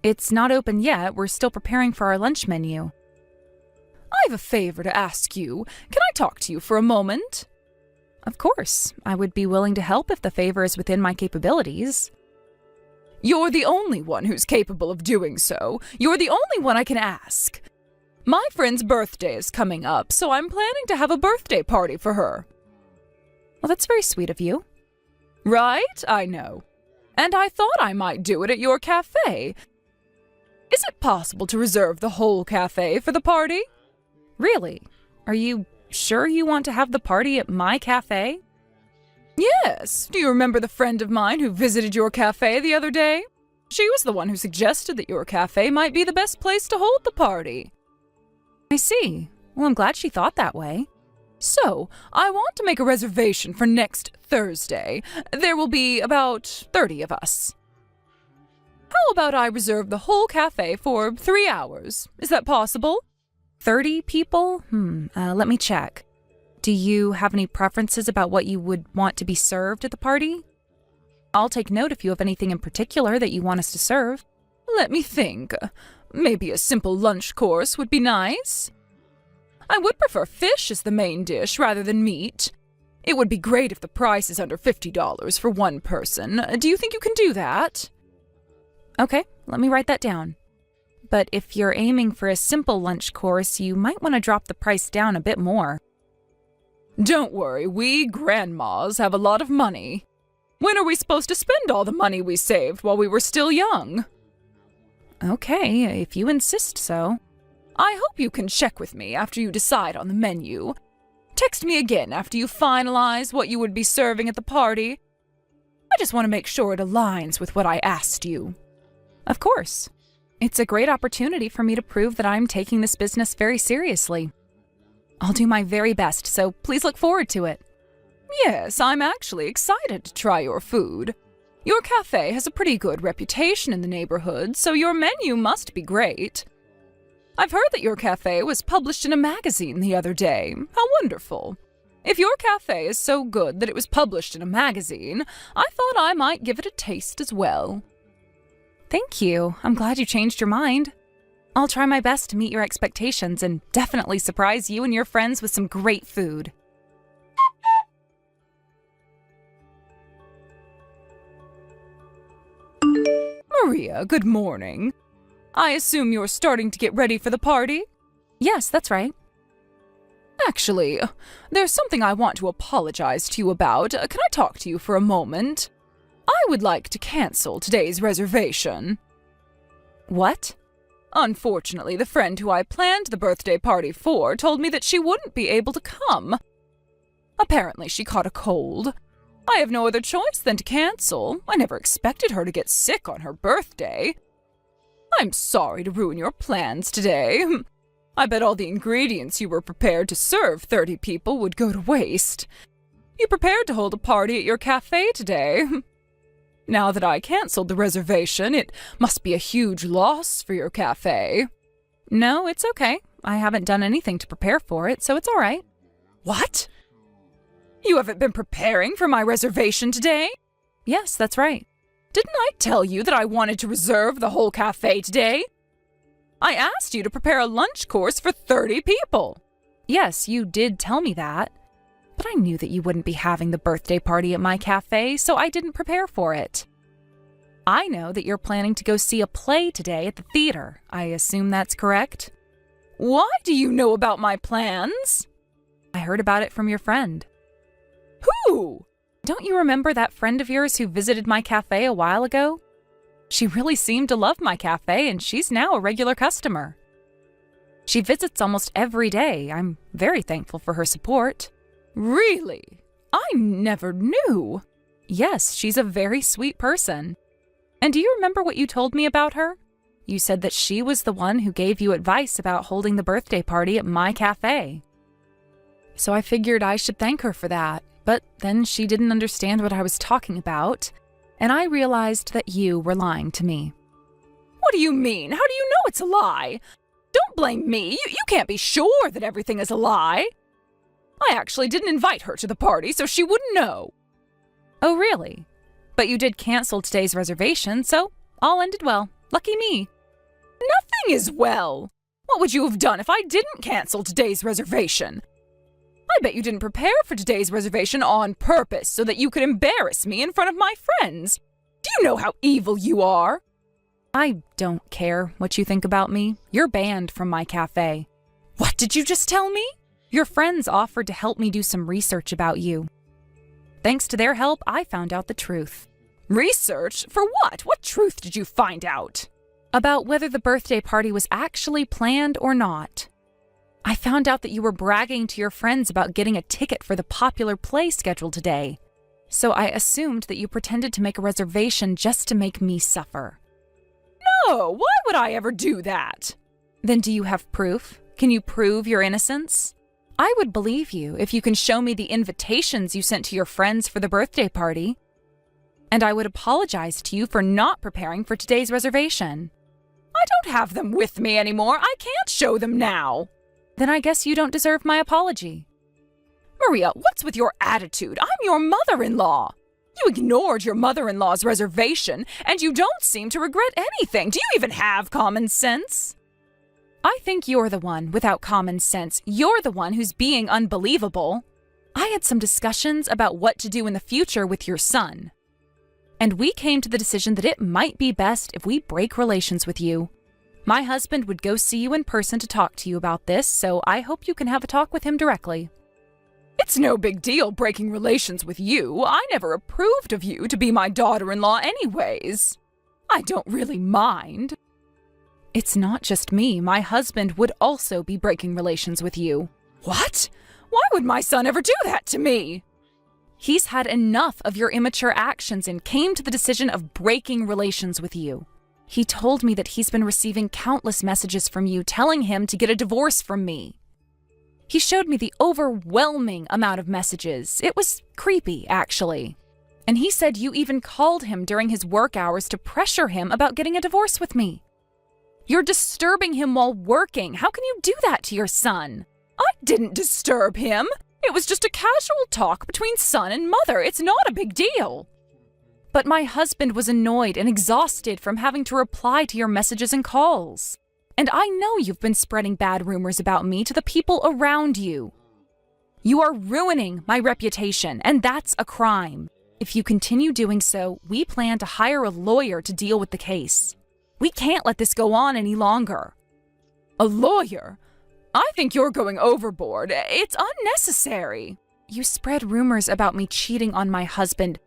It's not open yet. We're still preparing for our lunch menu. I have a favor to ask you. Can I talk to you for a moment? Of course. I would be willing to help if the favor is within my capabilities. You're the only one who's capable of doing so. You're the only one I can ask. My friend's birthday is coming up, so I'm planning to have a birthday party for her. Well, that's very sweet of you. Right? I know. And I thought I might do it at your cafe. Is it possible to reserve the whole cafe for the party? Really? Are you sure you want to have the party at my cafe? Yes. Do you remember the friend of mine who visited your cafe the other day? She was the one who suggested that your cafe might be the best place to hold the party. I see. Well, I'm glad she thought that way. So, I want to make a reservation for next Thursday. There will be about 30 of us. How about I reserve the whole cafe for 3 hours? Is that possible? 30 people? Let me check. Do you have any preferences about what you would want to be served at the party? I'll take note if you have anything in particular that you want us to serve. Let me think. Maybe a simple lunch course would be nice. I would prefer fish as the main dish rather than meat. It would be great if the price is under $50 for one person. Do you think you can do that? Okay, let me write that down. But if you're aiming for a simple lunch course, you might want to drop the price down a bit more. Don't worry, we grandmas have a lot of money. When are we supposed to spend all the money we saved while we were still young? Okay, if you insist so. I hope you can check with me after you decide on the menu. Text me again after you finalize what you would be serving at the party. I just want to make sure it aligns with what I asked you. Of course. It's a great opportunity for me to prove that I'm taking this business very seriously. I'll do my very best, so please look forward to it. Yes, I'm actually excited to try your food. Your cafe has a pretty good reputation in the neighborhood, so your menu must be great. I've heard that your cafe was published in a magazine the other day. How wonderful. If your cafe is so good that it was published in a magazine, I thought I might give it a taste as well. Thank you. I'm glad you changed your mind. I'll try my best to meet your expectations and definitely surprise you and your friends with some great food. Maria, good morning. I assume you're starting to get ready for the party? Yes, that's right. Actually, there's something I want to apologize to you about. Can I talk to you for a moment? I would like to cancel today's reservation. What? Unfortunately, the friend who I planned the birthday party for told me that she wouldn't be able to come. Apparently, she caught a cold. I have no other choice than to cancel. I never expected her to get sick on her birthday. I'm sorry to ruin your plans today. I bet all the ingredients you were prepared to serve 30 people would go to waste. You prepared to hold a party at your cafe today. Now that I canceled the reservation, it must be a huge loss for your cafe. No, it's okay. I haven't done anything to prepare for it, so it's all right. What? You haven't been preparing for my reservation today? Yes, that's right. Didn't I tell you that I wanted to reserve the whole cafe today? I asked you to prepare a lunch course for 30 people. Yes, you did tell me that. But I knew that you wouldn't be having the birthday party at my cafe, so I didn't prepare for it. I know that you're planning to go see a play today at the theater. I assume that's correct? Why do you know about my plans? I heard about it from your friend. Who? Don't you remember that friend of yours who visited my cafe a while ago? She really seemed to love my cafe, and she's now a regular customer. She visits almost every day. I'm very thankful for her support. Really? I never knew. Yes, she's a very sweet person. And do you remember what you told me about her? You said that she was the one who gave you advice about holding the birthday party at my cafe. So I figured I should thank her for that, but then she didn't understand what I was talking about, and I realized that you were lying to me. What do you mean? How do you know it's a lie? Don't blame me. You can't be sure that everything is a lie. I actually didn't invite her to the party, so she wouldn't know. Oh, really? But you did cancel today's reservation, so all ended well. Lucky me. Nothing is well. What would you have done if I didn't cancel today's reservation? I bet you didn't prepare for today's reservation on purpose so that you could embarrass me in front of my friends. Do you know how evil you are? I don't care what you think about me. You're banned from my cafe. What did you just tell me? Your friends offered to help me do some research about you. Thanks to their help, I found out the truth. Research? For what? What truth did you find out? About whether the birthday party was actually planned or not. I found out that you were bragging to your friends about getting a ticket for the popular play scheduled today. So I assumed that you pretended to make a reservation just to make me suffer. No, why would I ever do that? Then do you have proof? Can you prove your innocence? I would believe you if you can show me the invitations you sent to your friends for the birthday party. And I would apologize to you for not preparing for today's reservation. I don't have them with me anymore. I can't show them now. Then I guess you don't deserve my apology. Maria, what's with your attitude? I'm your mother-in-law. You ignored your mother-in-law's reservation, and you don't seem to regret anything. Do you even have common sense? I think you're the one without common sense. You're the one who's being unbelievable. I had some discussions about what to do in the future with your son. And we came to the decision that it might be best if we break relations with you. My husband would go see you in person to talk to you about this, so I hope you can have a talk with him directly. It's no big deal breaking relations with you. I never approved of you to be my daughter-in-law anyways. I don't really mind. It's not just me. My husband would also be breaking relations with you. What? Why would my son ever do that to me? He's had enough of your immature actions and came to the decision of breaking relations with you. He told me that he's been receiving countless messages from you telling him to get a divorce from me. He showed me the overwhelming amount of messages. It was creepy, actually. And he said you even called him during his work hours to pressure him about getting a divorce with me. You're disturbing him while working. How can you do that to your son? I didn't disturb him. It was just a casual talk between son and mother. It's not a big deal. But my husband was annoyed and exhausted from having to reply to your messages and calls. And I know you've been spreading bad rumors about me to the people around you. You are ruining my reputation, and that's a crime. If you continue doing so, we plan to hire a lawyer to deal with the case. We can't let this go on any longer. A lawyer? I think you're going overboard. It's unnecessary. You spread rumors about me cheating on my husband.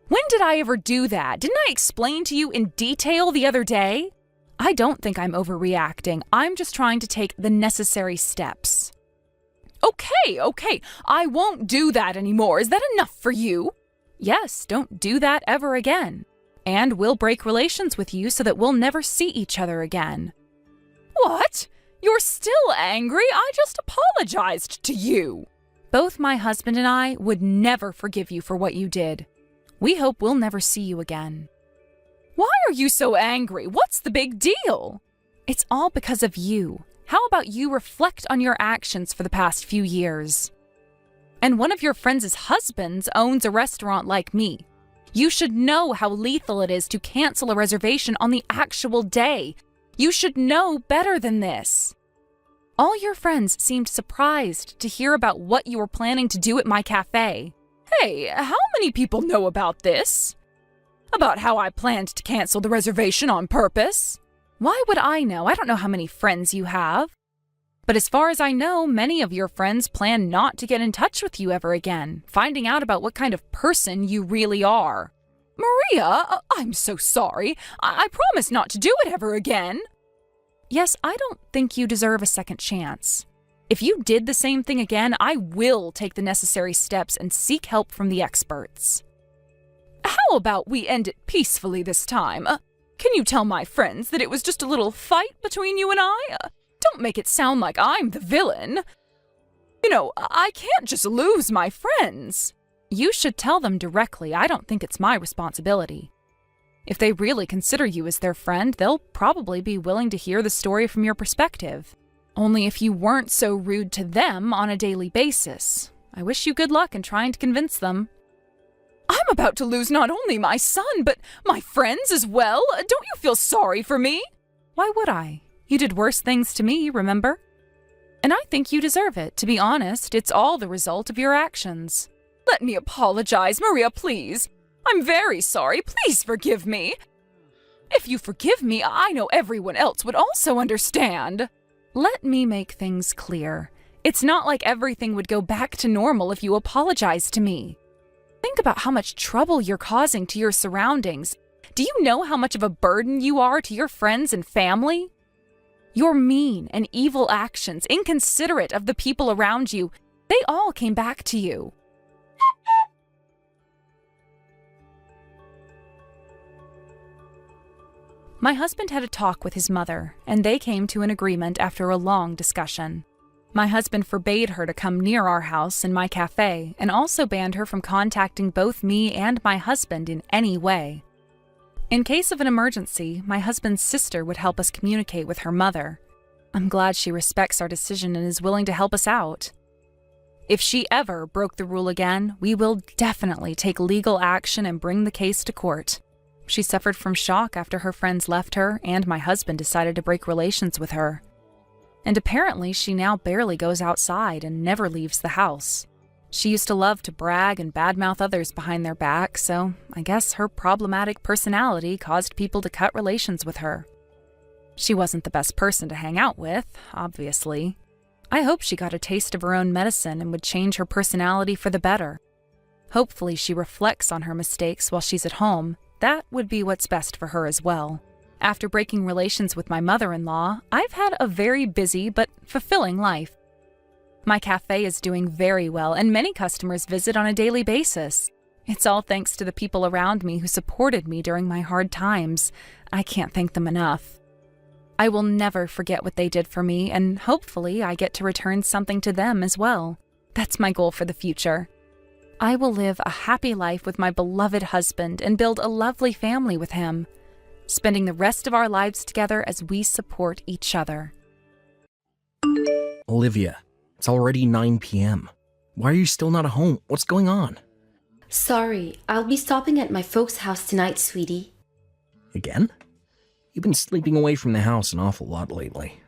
When did I ever do that? Didn't I explain to you in detail the other day? I don't think I'm overreacting. I'm just trying to take the necessary steps. Okay. I won't do that anymore. Is that enough for you? Yes, don't do that ever again. And we'll break relations with you so that we'll never see each other again. What? You're still angry? I just apologized to you. Both my husband and I would never forgive you for what you did. We hope we'll never see you again. Why are you so angry? What's the big deal? It's all because of you. How about you reflect on your actions for the past few years? And one of your friends' husbands owns a restaurant like me. You should know how lethal it is to cancel a reservation on the actual day. You should know better than this. All your friends seemed surprised to hear about what you were planning to do at my cafe. Hey, how many people know about this? About how I planned to cancel the reservation on purpose? Why would I know? I don't know how many friends you have. But as far as I know, many of your friends plan not to get in touch with you ever again, finding out about what kind of person you really are. Maria, I'm so sorry. I promise not to do it ever again. Yes, I don't think you deserve a second chance. If you did the same thing again, I will take the necessary steps and seek help from the experts. How about we end it peacefully this time? Can you tell my friends that it was just a little fight between you and I? Don't make it sound like I'm the villain. You know, I can't just lose my friends. You should tell them directly. I don't think it's my responsibility. If they really consider you as their friend, they'll probably be willing to hear the story from your perspective. Only if you weren't so rude to them on a daily basis. I wish you good luck in trying to convince them. I'm about to lose not only my son, but my friends as well. Don't you feel sorry for me? Why would I? You did worse things to me, remember? And I think you deserve it. To be honest, it's all the result of your actions. Let me apologize, Maria, please. I'm very sorry. Please forgive me. If you forgive me, I know everyone else would also understand. Let me make things clear. It's not like everything would go back to normal if you apologize to me. Think about how much trouble you're causing to your surroundings. Do you know how much of a burden you are to your friends and family? Your mean and evil actions, inconsiderate of the people around you, they all came back to you. My husband had a talk with his mother, and they came to an agreement after a long discussion. My husband forbade her to come near our house and my cafe, and also banned her from contacting both me and my husband in any way. In case of an emergency, my husband's sister would help us communicate with her mother. I'm glad she respects our decision and is willing to help us out. If she ever broke the rule again, we will definitely take legal action and bring the case to court. She suffered from shock after her friends left her, and my husband decided to break relations with her. And apparently she now barely goes outside and never leaves the house. She used to love to brag and badmouth others behind their back, so I guess her problematic personality caused people to cut relations with her. She wasn't the best person to hang out with, obviously. I hope she got a taste of her own medicine and would change her personality for the better. Hopefully she reflects on her mistakes while she's at home. That would be what's best for her as well. After breaking relations with my mother-in-law, I've had a very busy but fulfilling life. My cafe is doing very well, and many customers visit on a daily basis. It's all thanks to the people around me who supported me during my hard times. I can't thank them enough. I will never forget what they did for me, and hopefully I get to return something to them as well. That's my goal for the future. I will live a happy life with my beloved husband and build a lovely family with him, spending the rest of our lives together as we support each other. Olivia, it's already 9 p.m. Why are you still not at home? What's going on? Sorry, I'll be stopping at my folks' house tonight, sweetie. Again? You've been sleeping away from the house an awful lot lately.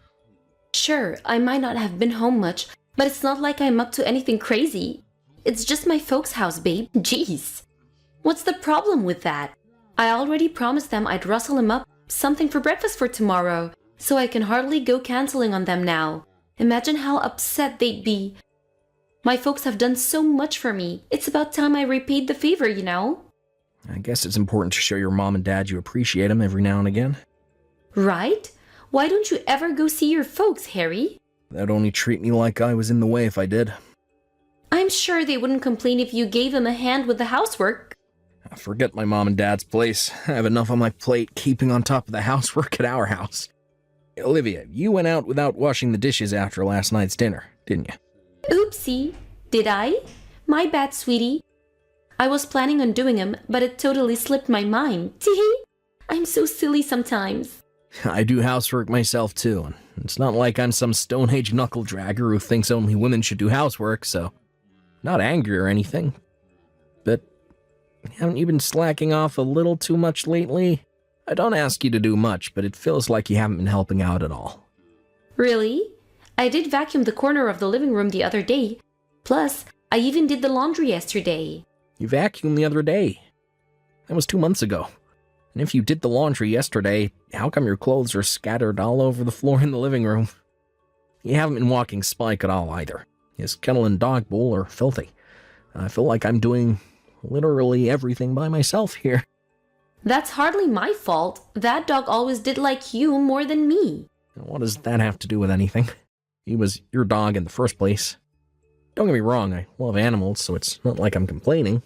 Sure, I might not have been home much, but it's not like I'm up to anything crazy. It's just my folks' house, babe. Jeez. What's the problem with that? I already promised them I'd rustle them up something for breakfast for tomorrow, so I can hardly go canceling on them now. Imagine how upset they'd be. My folks have done so much for me. It's about time I repaid the favor, you know? I guess it's important to show your mom and dad you appreciate them every now and again. Right? Why don't you ever go see your folks, Harry? They'd only treat me like I was in the way if I did. I'm sure they wouldn't complain if you gave them a hand with the housework. Forget my mom and dad's place. I have enough on my plate keeping on top of the housework at our house. Olivia, you went out without washing the dishes after last night's dinner, didn't you? Oopsie. Did I? My bad, sweetie. I was planning on doing them, but it totally slipped my mind. Teehee. I'm so silly sometimes. I do housework myself too, and it's not like I'm some Stone Age knuckle-dragger who thinks only women should do housework, so... Not angry or anything. But haven't you been slacking off a little too much lately? I don't ask you to do much, but it feels like you haven't been helping out at all. Really? I did vacuum the corner of the living room the other day. Plus, I even did the laundry yesterday. You vacuumed the other day. That was 2 months ago. And if you did the laundry yesterday, how come your clothes are scattered all over the floor in the living room? You haven't been walking Spike at all either. His kennel and dog bowl are filthy. I feel like I'm doing literally everything by myself here. That's hardly my fault. That dog always did like you more than me. Now, what does that have to do with anything? He was your dog in the first place. Don't get me wrong, I love animals, so it's not like I'm complaining.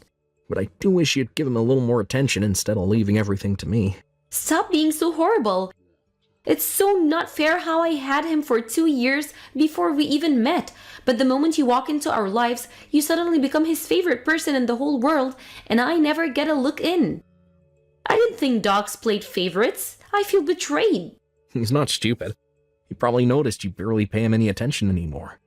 But I do wish you'd give him a little more attention instead of leaving everything to me. Stop being so horrible. It's so not fair how I had him for 2 years before we even met. But the moment you walk into our lives, you suddenly become his favorite person in the whole world, and I never get a look in. I didn't think dogs played favorites. I feel betrayed. He's not stupid. He probably noticed you barely pay him any attention anymore.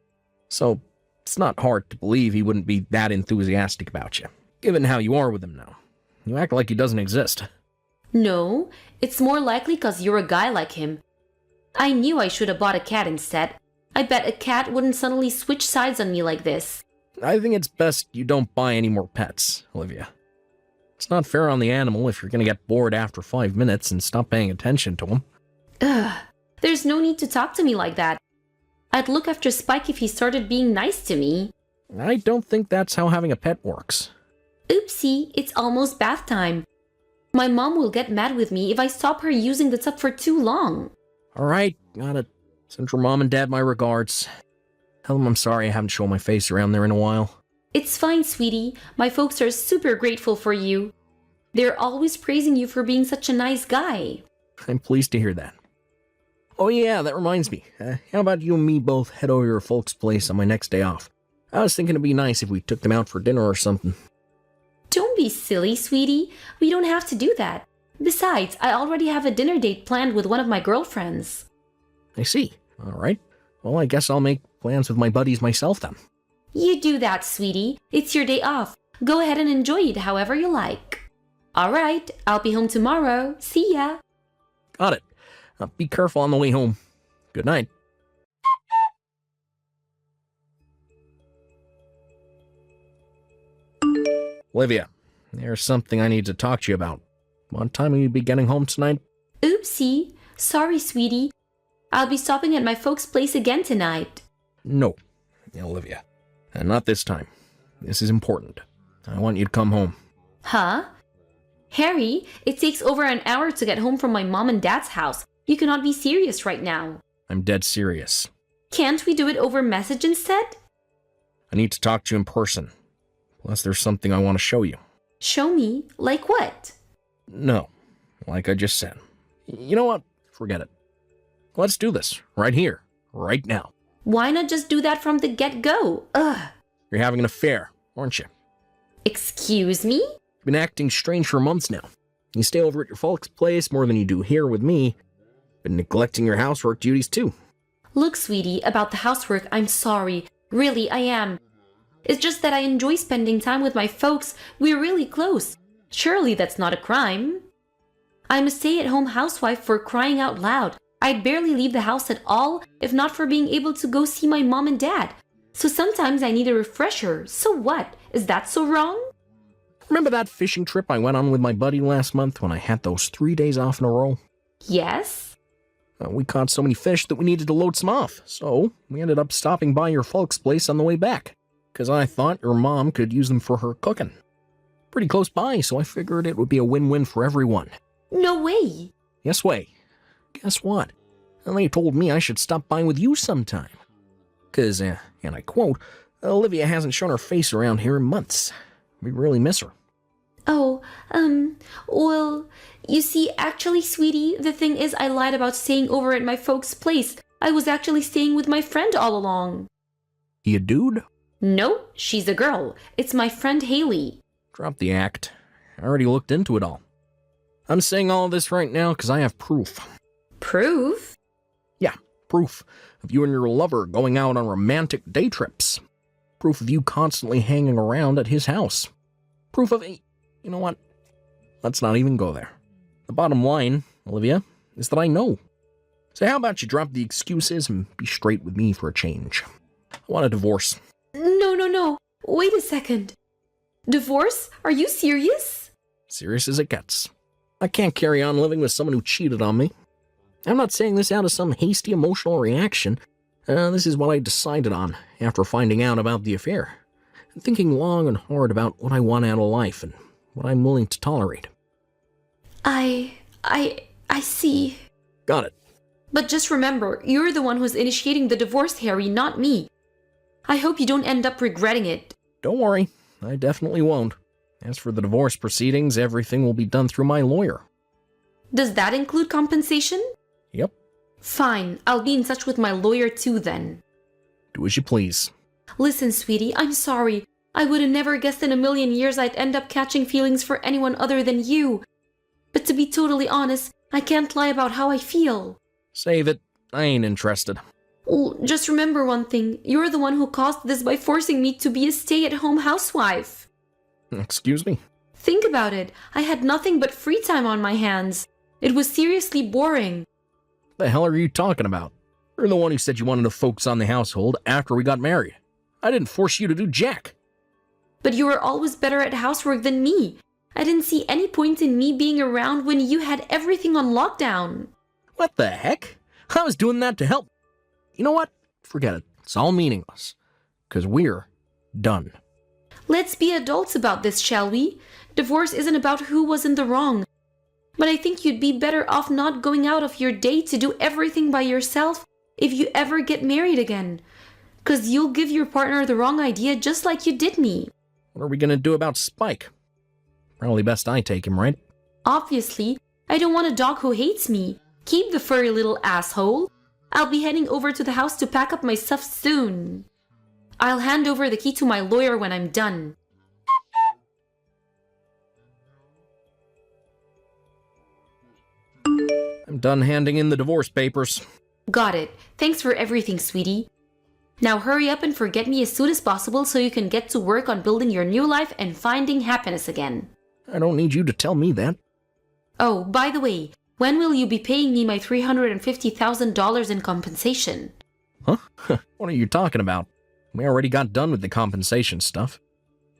So, it's not hard to believe he wouldn't be that enthusiastic about you, given how you are with him now. You act like he doesn't exist. No, it's more likely 'cause you're a guy like him. I knew I should have bought a cat instead. I bet a cat wouldn't suddenly switch sides on me like this. I think it's best you don't buy any more pets, Olivia. It's not fair on the animal if you're going to get bored after 5 minutes and stop paying attention to him. Ugh, there's no need to talk to me like that. I'd look after Spike if he started being nice to me. I don't think that's how having a pet works. Oopsie, it's almost bath time. My mom will get mad with me if I stop her using the tub for too long. Alright, got it. Send your mom and dad my regards. Tell them I'm sorry I haven't shown my face around there in a while. It's fine, sweetie. My folks are super grateful for you. They're always praising you for being such a nice guy. I'm pleased to hear that. Oh yeah, that reminds me. How about you and me both head over to your folks' place on my next day off? I was thinking it'd be nice if we took them out for dinner or something. Don't be silly, sweetie. We don't have to do that. Besides, I already have a dinner date planned with one of my girlfriends. I see. Alright. Well, I guess I'll make plans with my buddies myself then. You do that, sweetie. It's your day off. Go ahead and enjoy it however you like. Alright, I'll be home tomorrow. See ya. Got it. Be careful on the way home. Good night. Olivia, there's something I need to talk to you about. What time will you be getting home tonight? Oopsie. Sorry, sweetie. I'll be stopping at my folks' place again tonight. No, Olivia. And not this time. This is important. I want you to come home. Huh? Harry, it takes over an hour to get home from my mom and dad's house. You cannot be serious right now. I'm dead serious. Can't we do it over message instead? I need to talk to you in person. Plus, there's something I want to show you. Show me? Like what? No, like I just said. You know what? Forget it. Let's do this. Right here. Right now. Why not just do that from the get-go? Ugh. You're having an affair, aren't you? Excuse me? You've been acting strange for months now. You stay over at your folks' place more than you do here with me. Been neglecting your housework duties too. Look, sweetie, about the housework, I'm sorry. Really, I am. It's just that I enjoy spending time with my folks. We're really close. Surely that's not a crime. I'm a stay-at-home housewife for crying out loud. I'd barely leave the house at all if not for being able to go see my mom and dad. So sometimes I need a refresher. So what? Is that so wrong? Remember that fishing trip I went on with my buddy last month when I had those 3 days off in a row? Yes. We caught so many fish that we needed to load some off, so we ended up stopping by your folks' place on the way back, because I thought your mom could use them for her cooking. Pretty close by, so I figured it would be a win-win for everyone. No way. Yes way. Guess what? And they told me I should stop by with you sometime. Because, and I quote, Olivia hasn't shown her face around here in months. We really miss her. Oh, well, you see, actually, sweetie, the thing is I lied about staying over at my folks' place. I was actually staying with my friend all along. He a dude? No, she's a girl. It's my friend Haley. Drop the act. I already looked into it all. I'm saying all this right now because I have proof. Proof? Yeah, proof of you and your lover going out on romantic day trips. Proof of you constantly hanging around at his house. Proof of... You know what? Let's not even go there. The bottom line, Olivia, is that I know. So how about you drop the excuses and be straight with me for a change? I want a divorce. No. Wait a second. Divorce? Are you serious? Serious as it gets. I can't carry on living with someone who cheated on me. I'm not saying this out of some hasty emotional reaction. This is what I decided on after finding out about the affair. And thinking long and hard about what I want out of life and what I'm willing to tolerate. I see. Got it. But just remember, you're the one who's initiating the divorce, Harry, not me. I hope you don't end up regretting it. Don't worry, I definitely won't. As for the divorce proceedings, everything will be done through my lawyer. Does that include compensation? Yep. Fine, I'll be in touch with my lawyer too then. Do as you please. Listen, sweetie, I'm sorry. I would have never guessed in a million years I'd end up catching feelings for anyone other than you. But to be totally honest, I can't lie about how I feel. Save it. I ain't interested. Well, just remember one thing. You're the one who caused this by forcing me to be a stay-at-home housewife. Excuse me? Think about it. I had nothing but free time on my hands. It was seriously boring. The hell are you talking about? You're the one who said you wanted to focus on the household after we got married. I didn't force you to do jack. But you were always better at housework than me. I didn't see any point in me being around when you had everything on lockdown. What the heck? I was doing that to help. You know what? Forget it. It's all meaningless. 'Cause we're done. Let's be adults about this, shall we? Divorce isn't about who was in the wrong. But I think you'd be better off not going out of your day to do everything by yourself if you ever get married again. 'Cause you'll give your partner the wrong idea just like you did me. What are we gonna do about Spike? Probably best I take him, right? Obviously, I don't want a dog who hates me. Keep the furry little asshole. I'll be heading over to the house to pack up my stuff soon. I'll hand over the key to my lawyer when I'm done. I'm done handing in the divorce papers. Got it. Thanks for everything, sweetie. Now hurry up and forget me as soon as possible so you can get to work on building your new life and finding happiness again. I don't need you to tell me that. Oh, by the way, when will you be paying me my $350,000 in compensation? Huh? What are you talking about? We already got done with the compensation stuff.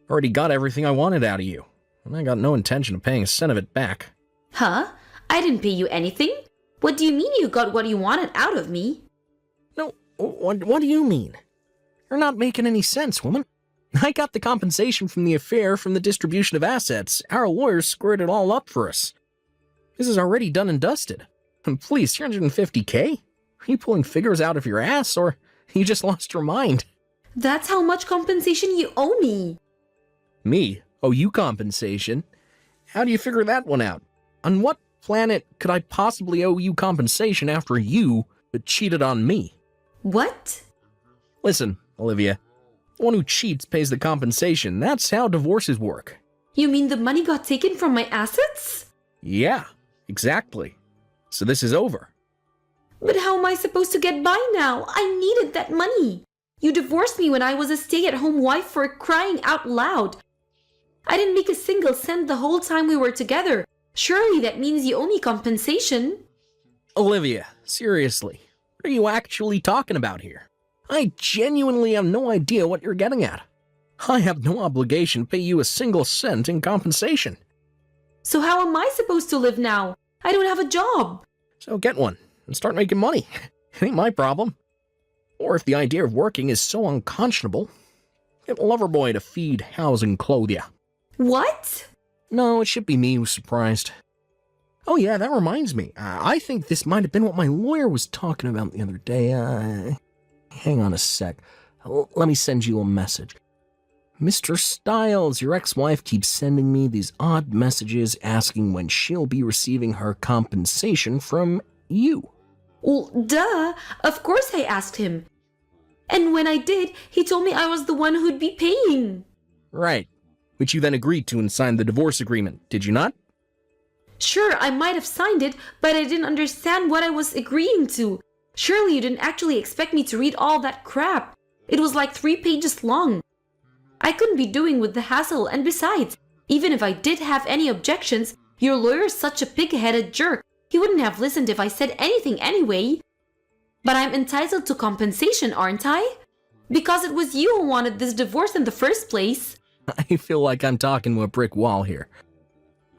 Already got everything I wanted out of you. And I got no intention of paying a cent of it back. Huh? I didn't pay you anything? What do you mean you got what you wanted out of me? No, what do you mean? You're not making any sense, woman. I got the compensation from the affair from the distribution of assets. Our lawyers squared it all up for us. This is already done and dusted. And please, $350K? Are you pulling figures out of your ass, or you just lost your mind? That's how much compensation you owe me. Me? Owe you compensation? How do you figure that one out? On what planet could I possibly owe you compensation after you cheated on me? What? Listen, Olivia. The one who cheats pays the compensation. That's how divorces work. You mean the money got taken from my assets? Yeah, exactly. So this is over. But how am I supposed to get by now? I needed that money. You divorced me when I was a stay-at-home wife for crying out loud. I didn't make a single cent the whole time we were together. Surely that means you owe me compensation. Olivia, seriously, what are you actually talking about here? I genuinely have no idea what you're getting at. I have no obligation to pay you a single cent in compensation. So how am I supposed to live now? I don't have a job. So get one and start making money. It ain't my problem. Or if the idea of working is so unconscionable, get a lover boy to feed, house, and clothe you. What? No, it should be me who's surprised. Oh yeah, that reminds me. I think this might have been what my lawyer was talking about the other day. Hang on a sec. Let me send you a message. Mr. Stiles, your ex-wife keeps sending me these odd messages asking when she'll be receiving her compensation from you. Well, duh. Of course I asked him. And when I did, he told me I was the one who'd be paying. Right. Which you then agreed to and signed the divorce agreement, did you not? Sure, I might have signed it, but I didn't understand what I was agreeing to. Surely you didn't actually expect me to read all that crap. It was like 3 pages long. I couldn't be doing with the hassle, and besides, even if I did have any objections, your lawyer's such a pig-headed jerk. He wouldn't have listened if I said anything anyway. But I'm entitled to compensation, aren't I? Because it was you who wanted this divorce in the first place. I feel like I'm talking to a brick wall here.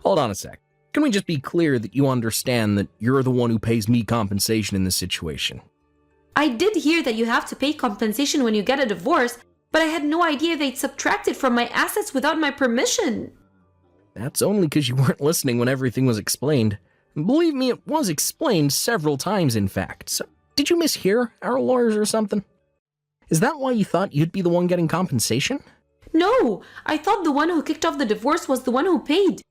Hold on a sec. Can we just be clear that you understand that you're the one who pays me compensation in this situation? I did hear that you have to pay compensation when you get a divorce, but I had no idea they'd subtract it from my assets without my permission. That's only because you weren't listening when everything was explained. Believe me, it was explained several times, in fact. So, did you mishear our lawyers or something? Is that why you thought you'd be the one getting compensation? No, I thought the one who kicked off the divorce was the one who paid.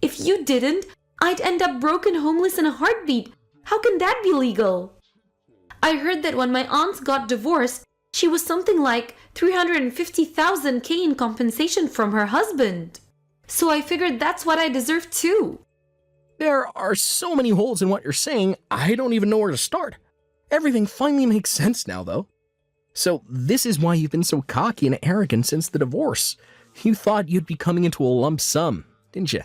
If you didn't, I'd end up broken homeless in a heartbeat. How can that be legal? I heard that when my aunt got divorced, she was something like 350,000 K in compensation from her husband. So I figured that's what I deserve too. There are so many holes in what you're saying, I don't even know where to start. Everything finally makes sense now, though. So this is why you've been so cocky and arrogant since the divorce. You thought you'd be coming into a lump sum, didn't you?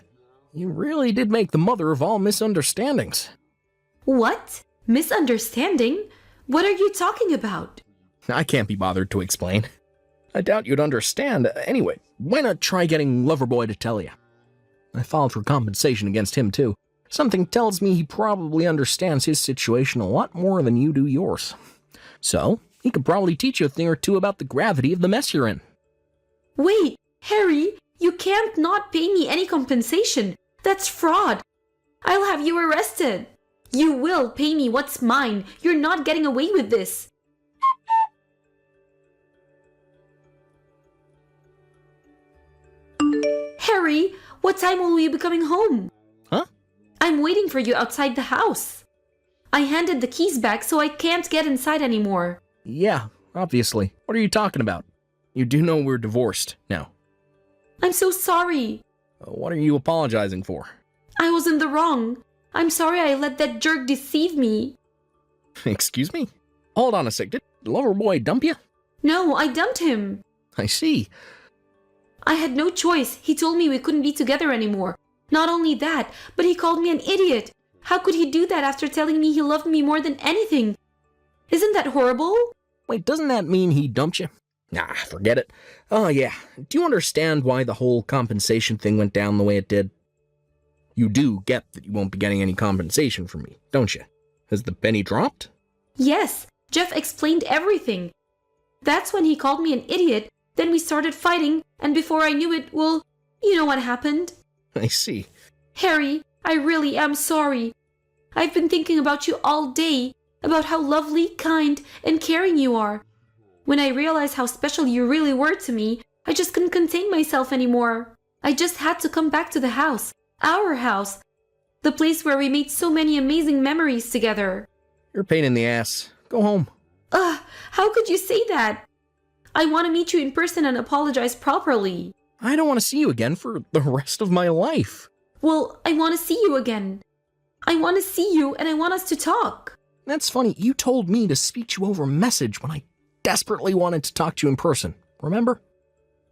You really did make the mother of all misunderstandings. What? Misunderstanding? What are you talking about? I can't be bothered to explain. I doubt you'd understand. Anyway, why not try getting Loverboy to tell you? I filed for compensation against him, too. Something tells me he probably understands his situation a lot more than you do yours. So, he could probably teach you a thing or two about the gravity of the mess you're in. Wait, Harry, you can't not pay me any compensation. That's fraud. I'll have you arrested. You will pay me what's mine. You're not getting away with this. Harry, what time will you be coming home? Huh? I'm waiting for you outside the house. I handed the keys back, so I can't get inside anymore. Yeah, obviously. What are you talking about? You do know we're divorced now. I'm so sorry. What are you apologizing for? I was in the wrong. I'm sorry I let that jerk deceive me. Excuse me? Hold on a sec. Did Loverboy dump you? No, I dumped him. I see. I had no choice. He told me we couldn't be together anymore. Not only that, but he called me an idiot. How could he do that after telling me he loved me more than anything? Isn't that horrible? Wait, doesn't that mean he dumped you? Nah, forget it. Oh yeah, do you understand why the whole compensation thing went down the way it did? You do get that you won't be getting any compensation from me, don't you? Has the penny dropped? Yes, Jeff explained everything. That's when he called me an idiot. Then we started fighting, and before I knew it, well, you know what happened. I see. Harry, I really am sorry. I've been thinking about you all day, about how lovely, kind, and caring you are. When I realized how special you really were to me, I just couldn't contain myself anymore. I just had to come back to the house, our house, the place where we made so many amazing memories together. You're a pain in the ass. Go home. Ugh, how could you say that? I want to meet you in person and apologize properly. I don't want to see you again for the rest of my life. Well, I want to see you again. I want to see you and I want us to talk. That's funny. You told me to speak to you over message when I desperately wanted to talk to you in person. Remember?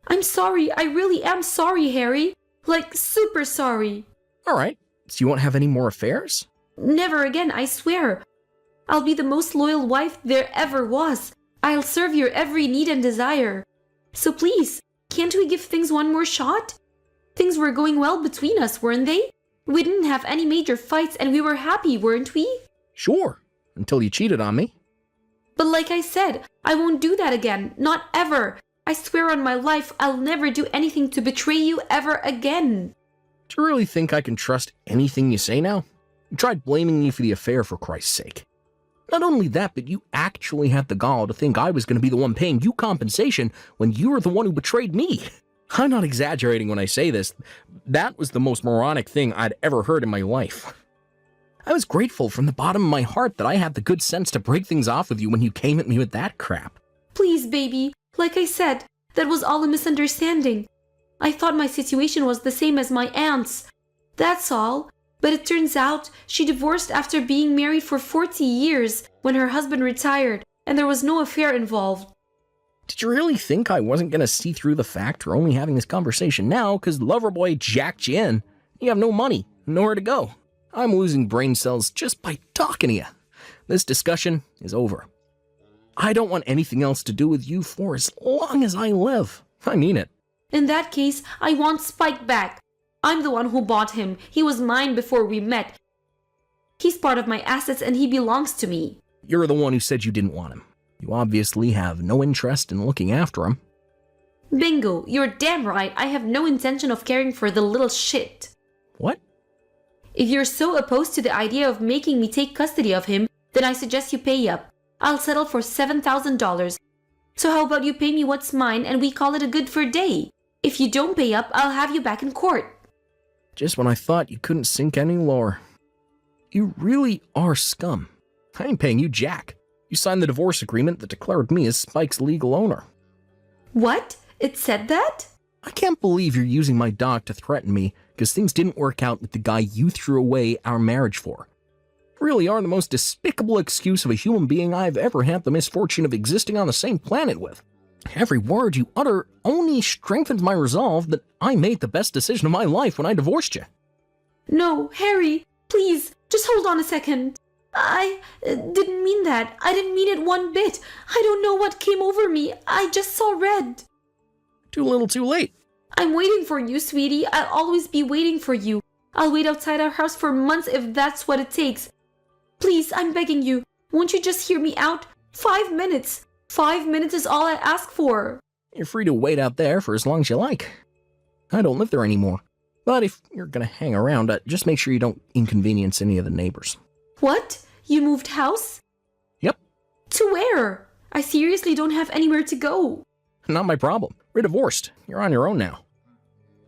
I'm sorry. I really am sorry, Harry. Like, super sorry. All right. So you won't have any more affairs? Never again, I swear. I'll be the most loyal wife there ever was. I'll serve your every need and desire. So please, can't we give things one more shot? Things were going well between us, weren't they? We didn't have any major fights and we were happy, weren't we? Sure, until you cheated on me. But like I said, I won't do that again. Not ever. I swear on my life I'll never do anything to betray you ever again. Do you really think I can trust anything you say now? You tried blaming me for the affair, for Christ's sake. Not only that, but you actually had the gall to think I was going to be the one paying you compensation when you were the one who betrayed me. I'm not exaggerating when I say this. That was the most moronic thing I'd ever heard in my life. I was grateful from the bottom of my heart that I had the good sense to break things off with you when you came at me with that crap. Please, baby. Like I said, that was all a misunderstanding. I thought my situation was the same as my aunt's. That's all. But it turns out she divorced after being married for 40 years when her husband retired, and there was no affair involved. Did you really think I wasn't going to see through the fact we're only having this conversation now because Loverboy jacked you in? You have no money, nowhere to go. I'm losing brain cells just by talking to you. This discussion is over. I don't want anything else to do with you for as long as I live. I mean it. In that case, I want Spike back. I'm the one who bought him. He was mine before we met. He's part of my assets and he belongs to me. You're the one who said you didn't want him. You obviously have no interest in looking after him. Bingo, you're damn right. I have no intention of caring for the little shit. What? If you're so opposed to the idea of making me take custody of him, then I suggest you pay up. I'll settle for $7,000. So how about you pay me what's mine and we call it a good for a day? If you don't pay up, I'll have you back in court. Just when I thought you couldn't sink any lower. You really are scum. I ain't paying you jack. You signed the divorce agreement that declared me as Spike's legal owner. What? It said that? I can't believe you're using my dog to threaten me because things didn't work out with the guy you threw away our marriage for. You really are the most despicable excuse of a human being I've ever had the misfortune of existing on the same planet with. Every word you utter only strengthens my resolve that I made the best decision of my life when I divorced you. No, Harry, please, just hold on a second. I didn't mean that. I didn't mean it one bit. I don't know what came over me. I just saw red. Too little too late. I'm waiting for you, sweetie. I'll always be waiting for you. I'll wait outside our house for months if that's what it takes. Please, I'm begging you. Won't you just hear me out? 5 minutes. 5 minutes is all I ask for. You're free to wait out there for as long as you like. I don't live there anymore. But if you're gonna hang around, just make sure you don't inconvenience any of the neighbors. What? You moved house? Yep. To where? I seriously don't have anywhere to go. Not my problem. We're divorced. You're on your own now.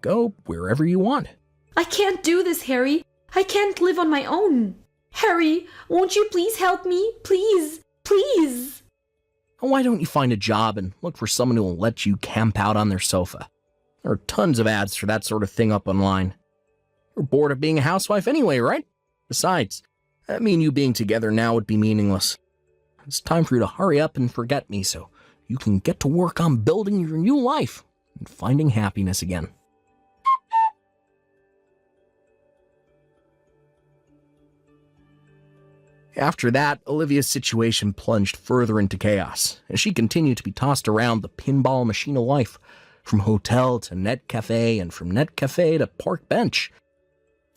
Go wherever you want. I can't do this, Harry. I can't live on my own. Harry, won't you please help me? Please, please. Why don't you find a job and look for someone who will let you camp out on their sofa? There are tons of ads for that sort of thing up online. You're bored of being a housewife anyway, right? Besides, me and you being together now would be meaningless. It's time for you to hurry up and forget me so you can get to work on building your new life and finding happiness again. After that, Olivia's situation plunged further into chaos, as she continued to be tossed around the pinball machine of life, from hotel to net cafe, and from net cafe to park bench.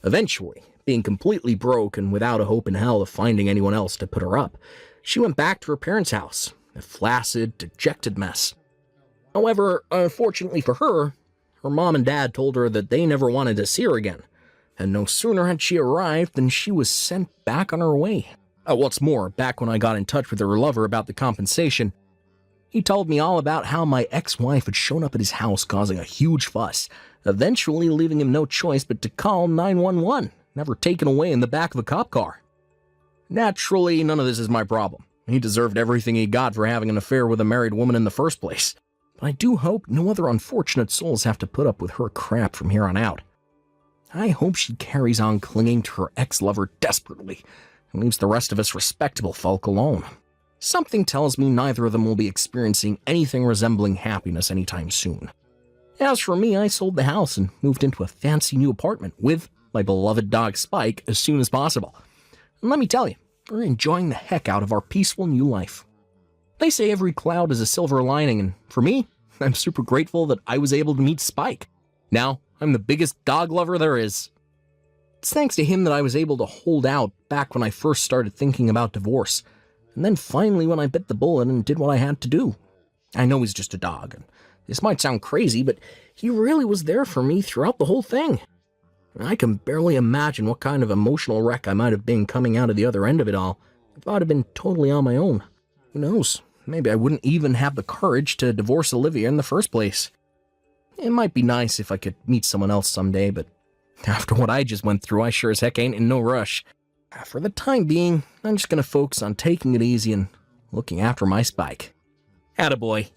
Eventually, being completely broke and without a hope in hell of finding anyone else to put her up, she went back to her parents' house, a flaccid, dejected mess. However, unfortunately for her, her mom and dad told her that they never wanted to see her again, and no sooner had she arrived than she was sent back on her way. What's more, back when I got in touch with her lover about the compensation, he told me all about how my ex-wife had shown up at his house causing a huge fuss, eventually leaving him no choice but to call 911, never taken away in the back of a cop car. Naturally, none of this is my problem. He deserved everything he got for having an affair with a married woman in the first place. But I do hope no other unfortunate souls have to put up with her crap from here on out. I hope she carries on clinging to her ex-lover desperately and leaves the rest of us respectable folk alone. Something tells me neither of them will be experiencing anything resembling happiness anytime soon. As for me, I sold the house and moved into a fancy new apartment with my beloved dog Spike as soon as possible. And let me tell you, we're enjoying the heck out of our peaceful new life. They say every cloud is a silver lining, and for me, I'm super grateful that I was able to meet Spike. Now, I'm the biggest dog lover there is. It's thanks to him that I was able to hold out back when I first started thinking about divorce, and then finally when I bit the bullet and did what I had to do. I know he's just a dog, and this might sound crazy, but he really was there for me throughout the whole thing. I can barely imagine what kind of emotional wreck I might have been coming out of the other end of it all if I'd have been totally on my own. Who knows? Maybe I wouldn't even have the courage to divorce Olivia in the first place. It might be nice if I could meet someone else someday, but after what I just went through, I sure as heck ain't in no rush. For the time being, I'm just gonna focus on taking it easy and looking after my Spike. Attaboy.